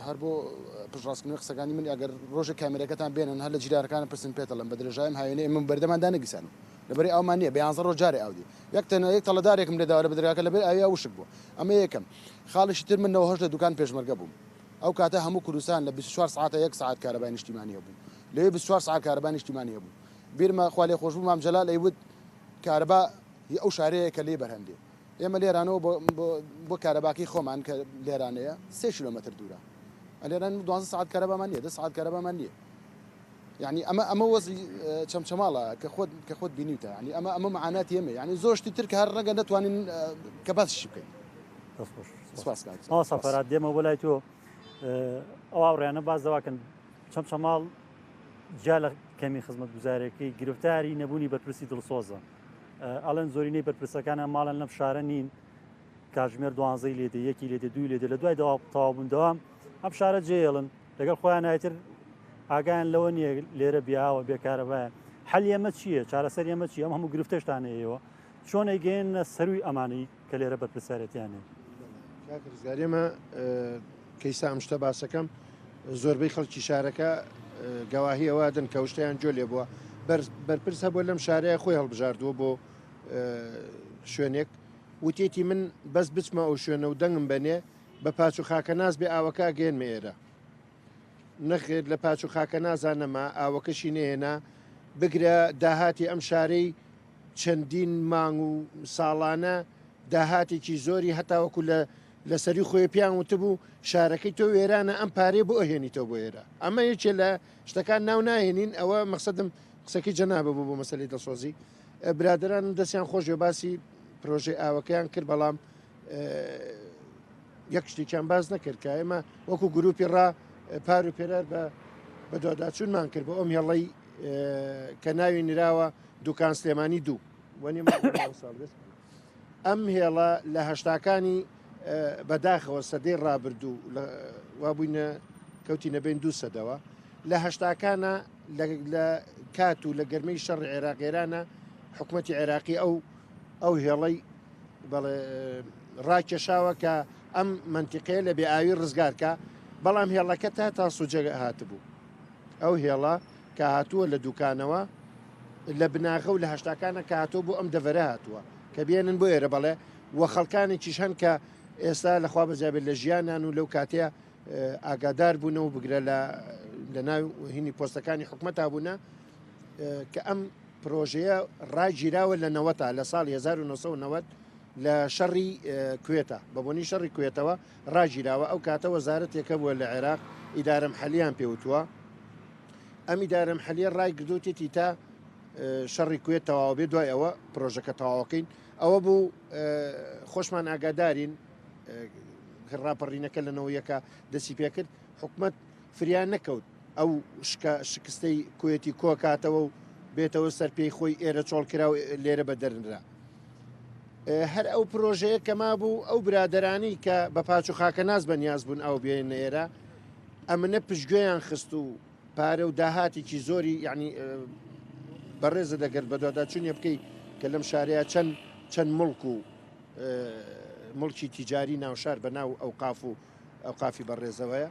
هەر بۆ پشڕاستکردنی قسەکانی من ئەگەر ڕۆژە کامێرەکەتان بێنن هەر لە جیرارەکان پرسن پێ دەڵێم بە درێژایم هاوینە من بەردەمان دانەگیسان لەبەری ئەومان نییە بە 11 ڕۆژ جارێ ئاودی یەک تەڵەدارێکم لێداوە لە بدرراکە لەبێر ئاویا وشک بوو ئەمە یەکەم خاڵشی تر من 9 لە دوکان پێشمەرگە بووم ئەو کاتە هەموو کوردستان لە 24 ساعتە 1 ساعت کارەبای نیشتیمانیە بوو لەوێ 24 ساعت کارەبای نیشتیمانیە بوو بیرمە خوا لێ خۆش بوو مام جەلال ئەیوت کارەبا ئەو شارەیە کە لێ بەرهەندێ ئێمە لێرانەوە بۆ کارەباکەی خۆمان کە لێرانەیە 3 کیلۆمەتر دوورە لێران 12 ساعت کارەبامان نییە 10 ساعت کارەبامان نییە یعنی ئەمە وەزی چەمچەماڵە کە خۆت بینیتە ینی ئەمە معاناتی ئێمە ینی زۆر شتی تر کە هەر ڕەنگە نەتوانین کە باسیشی بکەین سەفەرات دێمە بۆ لای تۆ ئەو ئاوڕیانە باز دەواکەن چەمچەماڵ جا لە کەمی خزمەت گوزارێکی گرفتاری نەبوونی بەرپرسی دڵسۆزە ئەڵەن زۆرینەی بەرپرسەکانە ماڵن لەم شارە نین کاتژمێر 12 لێدە یەکی لێدە دوی لێدە لە دوای تەواوبووندەوە ئەم شارە جێڵن لەگەڵ خۆیان نایتر ئاگیان لەوە نییە لێرە بیاوە بێکارەبایە حەلی ئەمە چییە چارەسەر ئەمە چی ئەم هەموو گرفتەشتانەیەوە چۆن ئەیگەێنە سەروی ئەمانەی کە لێرە بەرپرسارەتیانێ ڕزگاریمە کەیسا ئەم شتە باسەکەم زۆربەی خەڵکی شارەکە گەواهی ئەوادن کە شتیان جۆ لێ بووە بەرپرسە بۆ لەم شارەیە خۆی هەڵبژاردووە بۆ شوێنێک وتێتی من بەس بچمە ئەو شوێنە و دەنگم بەنێ بە پاچ و خاکە ناز بێ ئاوەکە گەێنمە ئێرە نەخێت لە پاچ و خاکە نازانەما ئاوەکەشی نێنا بگرە داهاتی ئەم شارەی چەندین مانگ و ساڵانە داهاتێکی زۆری هەتاوەکو لە سەری خۆی پیان وتبوو شارەکەی تۆ وێرانە ئەم پارێ بۆ ئەهێنیتەوە بۆ ئێرە ئەمە یەکێ لە شتەکان ناو ناهێنین ئەوە مەقسەدم قسەکەی جەنابە بوو بۆ مەسەلەی دڵسۆزی برادرانم دەستیان خۆشیێ باسی پرۆژەی ئاوەکەیان کرد بەڵام یەک شتێکیان باز نەکرد کە ئێمە وەکو گروپی ڕا پار و پێرار بە دۆداچوونمان کرد بۆ ئەم هێڵەی کە ناوی نراوە دوکان سلێمانی دوو وەنی ئەم هێڵە لە هەشتاکانی بەداخەوە سەدەی ڕابردوو وابووینە کەوتی نەبێن 2 سەدەوە لە هەشتاکانە لە کات و لە گەرمەی شەڕ عێراقێرانە حکوومەتی عێراقی ئەو هێڵەی بەڵێ ڕاکێشاوە کە ئەم منتیقەیە لە بێئاوی ڕزگارکە بەڵام هێڵەکە تا سوجە هاتبوو ئەو هێڵە کە هاتووە لە دوکانەوە لە بناغە و لە هەشتاکانە کە هاتووە بۆ ئەم دەڤەرە هاتووە کە بێنن بۆ ئێرە بەڵێ وە خەڵکانێکیش هەن کە ئێستا لەخوا بەجابێت لە ژیانان و لەو کاتەیە ئاگادار بوونەوە بگرە لە ناو هینی پۆستەکانی حکومەتا بوونە کە ئەم پرۆژەیە ڕاگیراوە لە نەوەتا لە ساڵی 1990 لە شەڕی کوێتە بەبوونی شەڕی کوێتەوە ڕاگیراوە ئەو کاتە وەزارەتێکە بووە لە عێراق ئیدارەم حەلیان پێوتووە ئەم ئیدارەم حەلیە ڕای گردووتێتی تا شەڕی کوێت تەواو بێ دوای ئەوە پرۆژەکە تەواوەکەین ئەوە بوو خۆشمان ئاگادارین ڕاپەڕینەکە لەنەوە یەکە دەسی پێکرد حکومت فریان نەکەوت ئەو شکستەی کوێتی کۆکاتەوە و بێتەوە سەر پێی خۆی ئێرە چۆڵکرا و لێرە بە دەرنرا هەر ئەو پرۆژەیە کەما بوو ئەو برادرانی کە بە پاچ و خاکە ناز بە نیاز بوون ئەو بێنە ئێرە ئەمنە پشتگوێیان خست و پارە و داهاتێکی زۆری یعنی بەڕێزە دەگەر بەدودا چونیە بکەی کە لەم شارەیە چەند مڵک و مڵکی تیجاری ناوشار بە ناو ئەو قافی بەڕێزەوەیە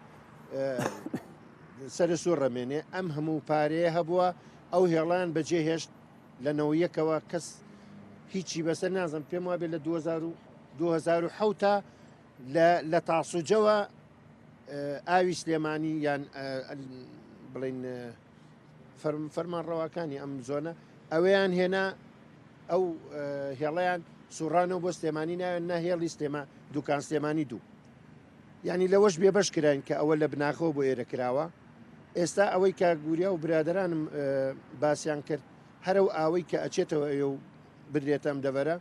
سەر سوور ڕەمێنێ ئەم هەموو پارەیە هەبووە ئەو هێڵیان بەجێ هێشت لەنەوە یەکەوە کەس هیچی بەسەر نازم پێم وابێ لە 2010 لە تاسوجەوە ئاوی سلێمانی یان بڵین فەرمان ڕەواکانی ئەم زۆنە ئەوەیان هێنا ئەو هێڵەیان سوڕانەوە بۆ سلێمانی ناوێن نەهێڵی دوکان سلێمانی دوو یعنی لەوەش بێبەش کران کە ئەوە لە بناخەوە بۆ ئێرە کراوە ئێستا ئەوەی کە گوریا و برادرانم باسییان کرد هەرو ئاوەی کە ئەچێتەوە ئێ و بدرێتە ئەم دەبەرە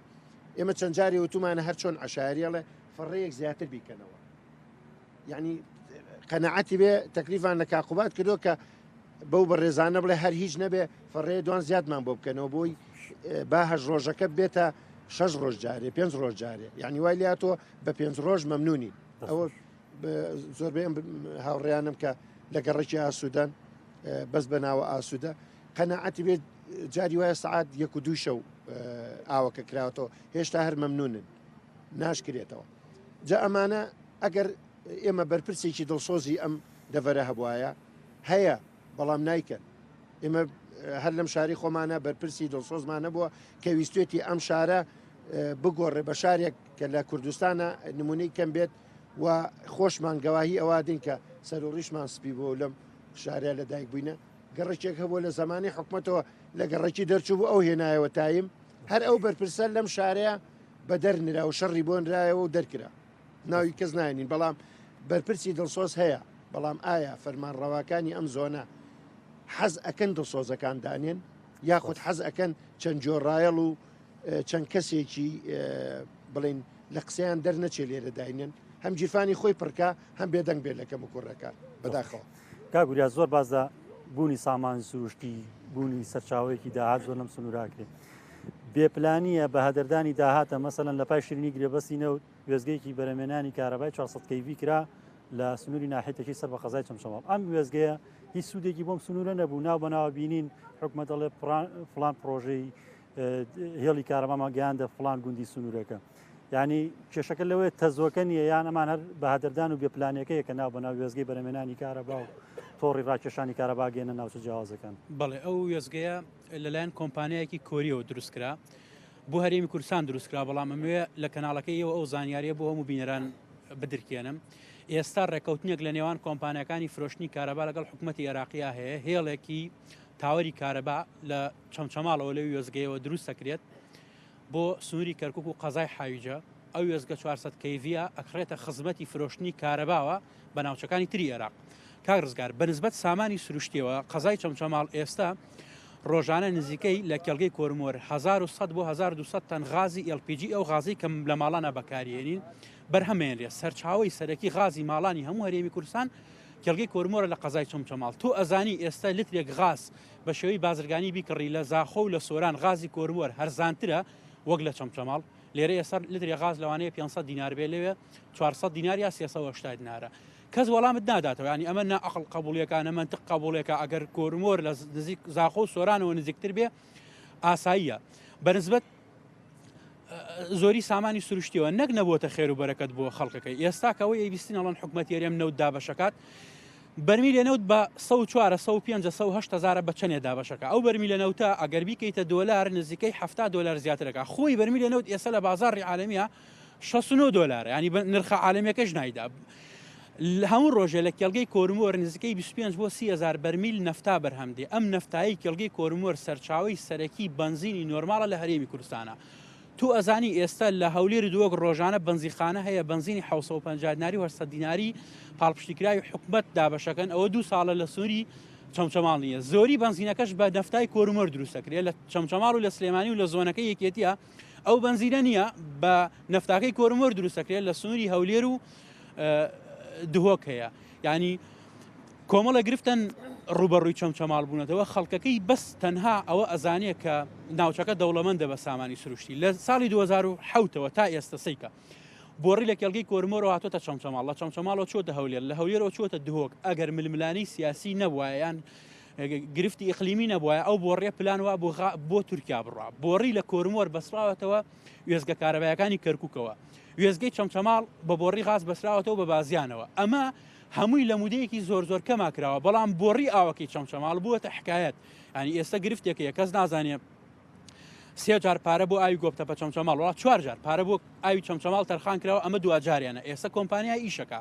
ئێمە چەند جاری وتومانە هەر چۆن عشاریەڵێ فڕەیەک زیاتر بیکەنەوە یعنی قەنەعەتی بێ تەکلیفان لە کاقوبات کردو کە بەو بەڕێزانە بڵێ هەر هیچ نەبێ فڕێ دوان زیادمان بۆ بکەنەوە بۆی با هەژ ڕۆژەکە بێتە 6 ڕۆژ جارێ 5 ڕۆژ جارێ یعنی وای لاتۆ بە 5 ڕۆژ مەمنونی ئەوە زۆربەی هاوڕێیانم کە لە گەڕێکی ئاسوودان بەس بە ناوە ئاسوودە قەنەعەتی بێت جاری وایە سعات 1 و 2 شەو ئاوەکە کراوەتەوە هێشتا هەر مەمنونن ناشکرێتەوە جا ئەمانە ئەگەر ئێمە بەرپرسێکی دڵسۆزی ئەم دەڤەرە هەبوایە هەیە بەڵام نایکەن ئێمە هەر لەم شاری خۆمانە بەرپرسی دڵسۆزمانە بووە کە ویستێتی ئەم شارە بگۆڕێ بە شارێک کە لە کوردستانە نمونەی کەم بێت و خۆشمان گەواهی ئەوادین کە سەرۆڕیشمان سپی بۆ لەم شارە لە دایک بووینە گەڕێکێک هەبوو لە زمانی حکومەتەوە لە گەڕێکی دەرچوو بوو ئەو هێنایەوە تایم هەر ئەو بەرپرسە لەم شارەیە بە دەرنرا و شەڕی بۆ نرایەوە و دەرکرا ناوی کەس ناینین بەڵام بەرپرسی دڵسۆز هەیە بەڵام ئایا فەرمانڕەواکانی ئەم زۆنە حەز ئەکەن دڵسۆزەکان دانێن یاخود حەز ئەکەن چەند جۆڕایەڵ و چەند کەسێکی بڵین لە قسەیان دەرنەچێ لێرە داینن هەم جیرفانی خۆی پڕکە هەم بێدەنگ بێت لەکەم و کوڕەکان بەداخەوە کاگوریا زۆر بازدا بوونی سامان سروشتی بوونی سەرچاوەیەکی داهات زۆر لەم سنووراکرێت بێپلانیە بە هەدەردانی داهاتە مەسەلەن لە پای شیرینی گرێبەسینە و وێزگەیەکی بەرەمێنانی کارەبای 400 کەیڤی کرا لە سنووری ناحێتێکی سەر بە قەزای چەمچەماڵ ئەم وێزگەیە هیچ سوودێکی بۆم سنوورە نەبوو ناو بەناوە بینین حکومەت دەڵێ فلان پرۆژەی هێڵی کارەباما گەیاندە فلان گوندی سنوورەکە یعنی کێشەکە لەوەیە تەزۆکە نیە یان ئەمان هەر بە هەدەردان و بێپلانەکەیە کە ناو بەناو وێزگەی بەرەمێنانی کارەبا و تۆڕی ڕاکێشانی کارەبا گەێنە ناوچە جیاوازەکان بەڵێ ئەو وێزگەیە لەلایەن کۆمپانیایەکی کۆریەوە دروستکرا بۆ هەرێمی کوردستان دروستکرا بەڵام ئەمەوێ لە کەناڵەکەیەوە ئەو زانیاریە بۆ هەموو بینەران بدرکێنم ئێستا ڕێکەوتنێک لە نێوان کۆمپانیەکانی فرۆشتنی کارەبا لەگەڵ حکوومەتی عێراقیا هەیە هێڵێکی تاوەری کارەبا لە چەمچەماڵەوە لەوی وێزگەیەوە دروست دەکرێت بۆ سنووری کەرکووک و قەزای حاویجە ئەو وێزگە 400 کەیڤە ئەکڕێتە خزمەتی فرۆشتنی کارەباوە بە ناوچەکانی تری عێراق کاک ڕزگار بەنسبەت سامانی سروشتیەوە قەزای چەمچەماڵ ئێستا ڕۆژانە نزیکەی لە کێڵگەی کۆرمۆر 1100 بۆ 1200 تەن غازی LPG ئەو غازی کەم لە ماڵانە بەکارێنین بەرهەمێنرێ سەرچاوی سەرەکی غازی ماڵانی هەموو هەرێمی کوردستان کێڵگەی کۆرمۆرە لە قەزای چەمچەماڵ تۆ ئەزانی ئێستا لترێک غاز بە شێوەی بازرگانی بیکڕی لە زاخۆ و لە سۆران غازی کۆرمۆر هەرزانترە وەک لە چەمچەماڵ لێرە ئێستا لترێ غاز لەوانەیە 500 دینار بێ لەوێ 400 دینار یا 380 دینارە کەس وەڵامت ناداتەوە ینی ئەمە نەعقڵ قبوڵیەکانە منطق قبوڵێکە ئەگەر کۆرمۆر لە نزیک زاخۆ و سۆرانەوە نزیکتر بێ ئاساییە بەنسبەت زۆری سامانی سروشتیەوە نەک نەبووتە خێر و بەرەکەت بۆ خەڵکەکەی ئێستاکەوەی ئەیبیستنەڵەن حکوومەتێریەم نەوت دابەشەکات بەرمیلە نەوت بە 400 بە چەندێ دابەشەکە ئەو بەرمیلە نەوتە ئەگەر بیکەیتە دۆلار نزیکەی $70 زیاترەکە خۆی بەرمیلە نەوت ئێستا لە بازاڕی عالمیە $69 ینی نرخە عالمیەکەش نایدا هەموو ڕۆژێ لە کێڵگەی کۆرمۆر نزیکەی 25 بۆ 30,000 بەرمیل نەفتا بەرهەمدێ ئەم نەفتایی کێڵگەی کۆرمۆر سەرچاوی سەرەکی بنزینی نۆرماڵە لە هەرێمی کوردستانە تو ئەزانی ئێستا لە هەولێر دووەک ڕۆژانە بنزیخانە هەیە بنزینی 750 دیناری و 800 دیناری پاڵپشتیکراوی حکومەت دابەشەکەن ئەوە 2 ساڵە لە سووری چەمچەماڵ نیە زۆری بنزینەکەش بە نەفتای کۆرمۆر دروستەکرێت لە چەمچەماڵ و لە سلێمانی و لە زۆنەکەی یەکێتیە ئەو بنزینە نییە بە نەفتاکەی کۆرمۆر دروستەکرێت لە سووری هەولێر و دهۆک هەیە ینی کۆمەڵە گرفتن ڕوبەڕووی چەمچەماڵ بوونەتەوە خەڵکەکەی بەس تەنها ئەوە ئەزانێت کە ناوچەکە دەوڵەمەندە بە سامانی سروشتی لە ساڵی 2007ەوە تا ئێستا سەیکە بۆڕی لە کێڵگەی کۆرمۆرەوە هاتۆتە چەمچەماڵ لە چەمچەماڵەوە چۆتە هەولێر لە هەولێرەوە چۆتە دهۆک ئەگەر ململانی سیاسی نەبووە یان گرفتی ئیقلیمی نەبووە ئەو بۆڕێ پلان وا بۆ تورکیا بڕوا بۆڕی لە کۆرمۆر بەسراوەتەوە وێزگە کارەبایەکانی کەرکووکەوە وێزگەی چەمچەماڵ بە بۆڕی غاز بەسراوەتەوە بە بازیانەوە ئەمە هەمووی لە مودەیەکی زۆر کەما کراوە بەڵام بۆڕی ئاوەکەی چەمچەماڵ بووەتە حکایەت ینی ئێستا گرفتێکەیە کەس نازانێت 3 جار پارە بۆ ئاوی گۆپتە بە چەمچەماڵ وڵات 4 جار پارە بۆ ئاوی چەمچەماڵ تەرخان کراوە ئەمە دوجاریانە ئێستا کۆمپانیای ئیشەکە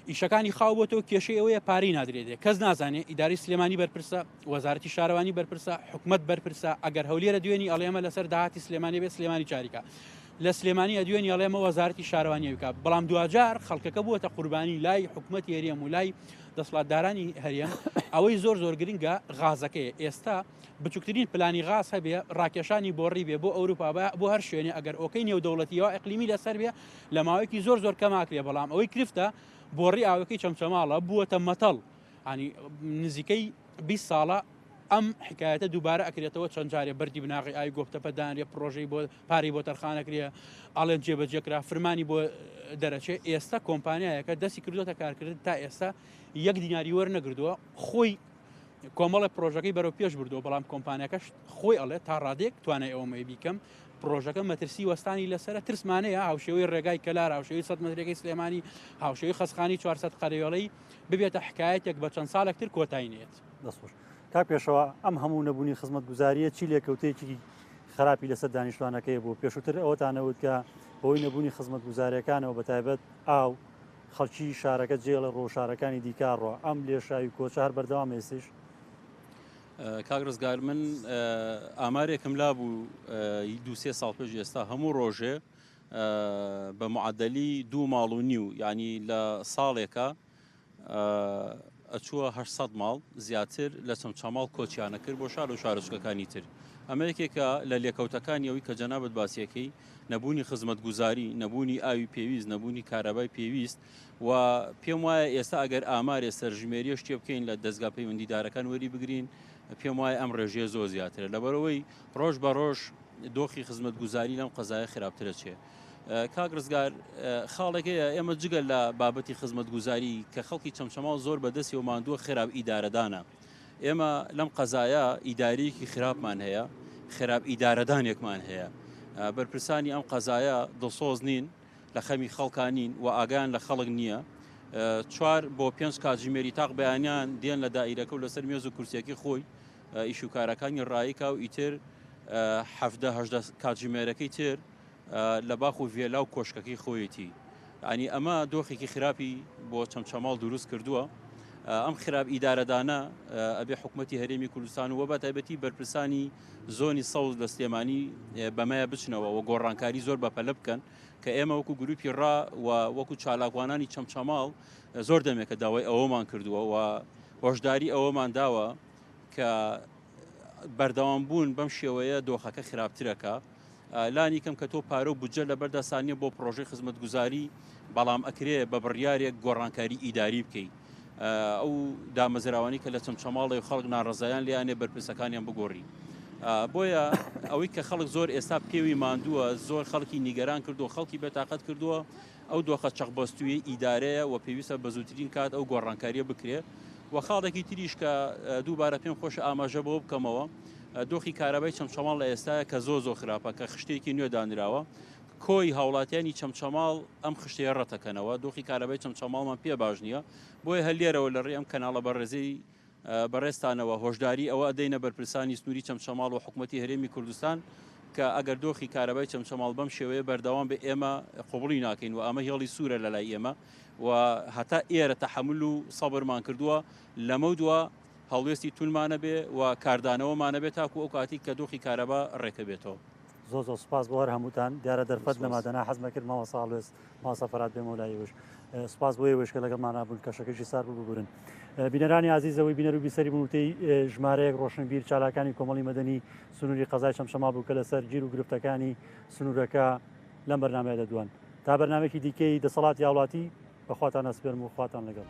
ئیشەکانی خاو بۆتەوە کێشەی ئەوەیە پارەی نادرێتێ کەس نازانێت ئیداری سلێمانی بەرپرسە وەزارەتی شارەوانی بەرپرسە حکومەت بەرپرسە ئەگەر هەولێرە دوێنی ئەڵێمە لەسەر داهاتی سلێمانی بێ سلێمانی چاریکە لە سلێمانی ئەدوێنی ئەڵێمە وەزارەتی شارەوانی بکە بەڵام دوجار خەڵکەکە بووەتە قوربانی لای حکومەتی هەرێم و لای دەسەڵاتدارانی هەرێم ئەوەی زۆر گرنگە غازەکەی ئێستا بچووکترین پلانی غاز هەبێ ڕاکێشانی بۆڕی بێ بۆ ئەوروپا بۆ هەر شوێنێ ئەگەر ئۆکەی نێودەوڵەتیەوە ئەقلیمی لەسەر بێ لە ماوەیەکی زۆر کەماکرێ بەڵام ئەوەی کرفتە بۆڕی ئاوەکەی چەمچەماڵە بووەتە مەتەڵ ینی نزیکەی 20 ساڵە ئەم حکایەتە دووبارە ئەکرێتەوە چەند جارێ بەردی بناغی ئاوی گۆفتەپەدانێ پرۆژەی بۆ پاری بۆ تەرخانەکرێ ئاڵێن جێبەجێکرا فرمانی بۆ دەرەچێت ئێستا کۆمپانیایەکە دەستی کردوتە کارکردن تا ئێستا 1 دیناری وەرنەگردووە خۆی کۆمەڵە پرۆژەکەی بەرەو پێش بردەوە بەڵام کۆمپانیەکەش خۆی ئەڵێ تا ڕادێک توانای ئەومەی بیکەم پرۆژەکە مەترسی وەستانی لەسرە ترسمانەیە هاوشێوەی ڕێگای کەلار هاوشێوی 100 مەترەکەی سلێمانی هاوشێوی خەسخانی 400 قەرەوێڵەی ببێتە حکایەتێک بە چەند ساڵێکتر کۆتایینێت دەستخۆش کا پێشەوە ئەم هەموو نەبوونی خزمەت گوزاریە چی لێکەوتەیەکی خراپی لەسەر دانیشتوانەکەی بۆ پێشووتر ئەوەتانەوت کە بۆی نەبوونی خزمەت گوزاریەکانەوە بەتایبەت ئاو خەڵکی شارەکە جێڵە ڕۆژشارەکانی دیکارڕۆ ئەم لێشاوی کۆچە هەر بەردەوام ێستش کاگرزگار من ئامارێکم لا بوو 2-3 ساڵ پێش ئێستا هەموو ڕۆژێ بە معدەلی 2 ماڵ و نیو ینی لە ساڵێکە ئەچووە 800 ماڵ زیاتر لە چەمچەماڵ کۆچیانە کرد بۆ شار و شارۆچکەکانی تر ئەمریکێکە لە لێکەوتەکانی ئەوەی کە جەنابەت باسیەکەی نەبوونی خزمەت گوزاری نەبوونی ئاوی پێویست نەبوونی کارەبای پێویست و پێم وایە ئێستا ئەگەر ئامارێ سەرژمێریە شتێ بکەین لە دەستگا پەیوەندیدارەکان وەری بگرین پێم وایە ئەم ڕێژێ زۆر زیاترە لەبەرەوەی ڕۆژ بە ڕۆژ دۆخی خزمەت گوزاری لەم قەزایە خراپترە چێ کاگرزگار خاڵێکەیە ئێمە جگەل لە بابەتی خزمەت گوزاری کە خەڵکی چەمچەماڵ زۆر بەدەستی و ماندووە خراپ ئیدارەدانە ئێمە لەم قەزایە ئیداریەکی خراپمان هەیە خراپ ئیدارەدانێکمان هەیە بەرپرسانی ئەم قەزایە دڵسۆز نین لە خەمی خەڵکانین و ئاگان لە خەڵک نییە 4 بۆ 5 کاتژمێری تاق بەیانیان دێن لە دائیرەکە و لەسەر مێز و کورسیەکەی خۆی ئیشوکارەکانی ڕایکا و ئیتر 7-8 کاتژمێرەکەی تر لە باخ و ڤێلا و کۆشکەکەی خۆیەتی ینی ئەمە دۆخێکی خراپی بۆ چەمچەماڵ دروست کردووە ئەم خراپ ئیدارەدانە ئەبێ حکوومەتی هەرێمی کوردستان و بە تایبەتی بەرپرسانی زۆنی سەوز لە سلێمانی بەمایە بچنەوە و گۆڕانکاری زۆر بەپەلە بکەن کە ئێمە وەکو گروپی ڕا و وەکو چالاکوانانی چەمچەماڵ زۆر دەمێکە داوای ئەوەمان کردووە و هۆشداری ئەوەمان داوە کە بەردەوام بوون بەم شێوەیە دۆخەکە خراپترەکە لانی کەم کە تۆ پارە و بودجە لەبەردا سانیە بۆ پرۆژەی خزمەت گوزاری بەڵام ئەکرێ بە بڕیارێک گۆڕانکاری ئیداری بکەیت ئەو دامەزراوانی کە لە چەمچەماڵی و خەڵک ناڕزایان لیانێ بەرپرسەکانیان بگۆڕی بۆیە ئەوەی کە خەڵک زۆر ئێستا پێوی ماندووە زۆر خەڵکی نیگەران کردووە خەڵکی بێتاقەت کردووە ئەو دۆخە چەقبەستوی ئیدارەیە و پێویستە بە زووترین کات ئەو گۆڕانکاریە بکرێ و خاڵێکی تریش کە دووبارە پێم خۆشە ئاماژە بۆ بکەمەوە دۆخی کارەبای چەمچەماڵ لە ئێستاە کە زۆ خراپە کە خشتێکی نوێ دانراوە کۆی هاوڵاتیانی چەمچەماڵ ئەم خشتەیە ڕەتەکەنەوە دۆخی کارەبای چەمچەماڵمان پێ باش نییە بۆیە هەلێرەوە لە ڕێ ئەم کەناڵە بەڕێزەی بەڕێستانەوە هۆشداری ئەوە ئەدەینە بەرپرسانی سنووری چەمچەماڵ و حکوومەتی هەرێمی کوردستان کە ئەگەر دۆخی کارەبای چەمچەماڵ بەم شێوەیە بەردەوام بە ئێمە قوبڵی ناکەین و ئەمە هێڵی سوورە لە لای ئێمە و هەتا ئێرە تەحمل و سەبرمان کردووە لەمە دووە هەڵوێستی تونمانە بێ و کاردانەوەمانە بێت تاکو ئەو کاتی کە دۆخی کارەبا ڕێکە بێتەوە. زۆ سپاس بۆ هەر هەمووتان دیارە دەرفەت لەمادەنا حەزمە کرد ماوە ساڵێست ماسەفرات بێ مۆلایوش سپاس بۆیە وشکە لەگەڵمانە بوون کەشەکەشی سار ببورن. بینەرانی عزیزەوەی بینەر و بیسەری بوونوتەی ژمارەیەک ڕۆشنبیر چالاکانی کۆمەڵی مەدەنی سنووری قەزای چەمچەماڵ بوو کە لەسەر گیر و گرفتەکانی سنوورەکە لەم بەرنامەیە دەدوان تا بەرنامێکی دیکەی دەسەڵاتی هاوڵاتی بەخواتان ئەسپێرم و خواتان لەگەڵ.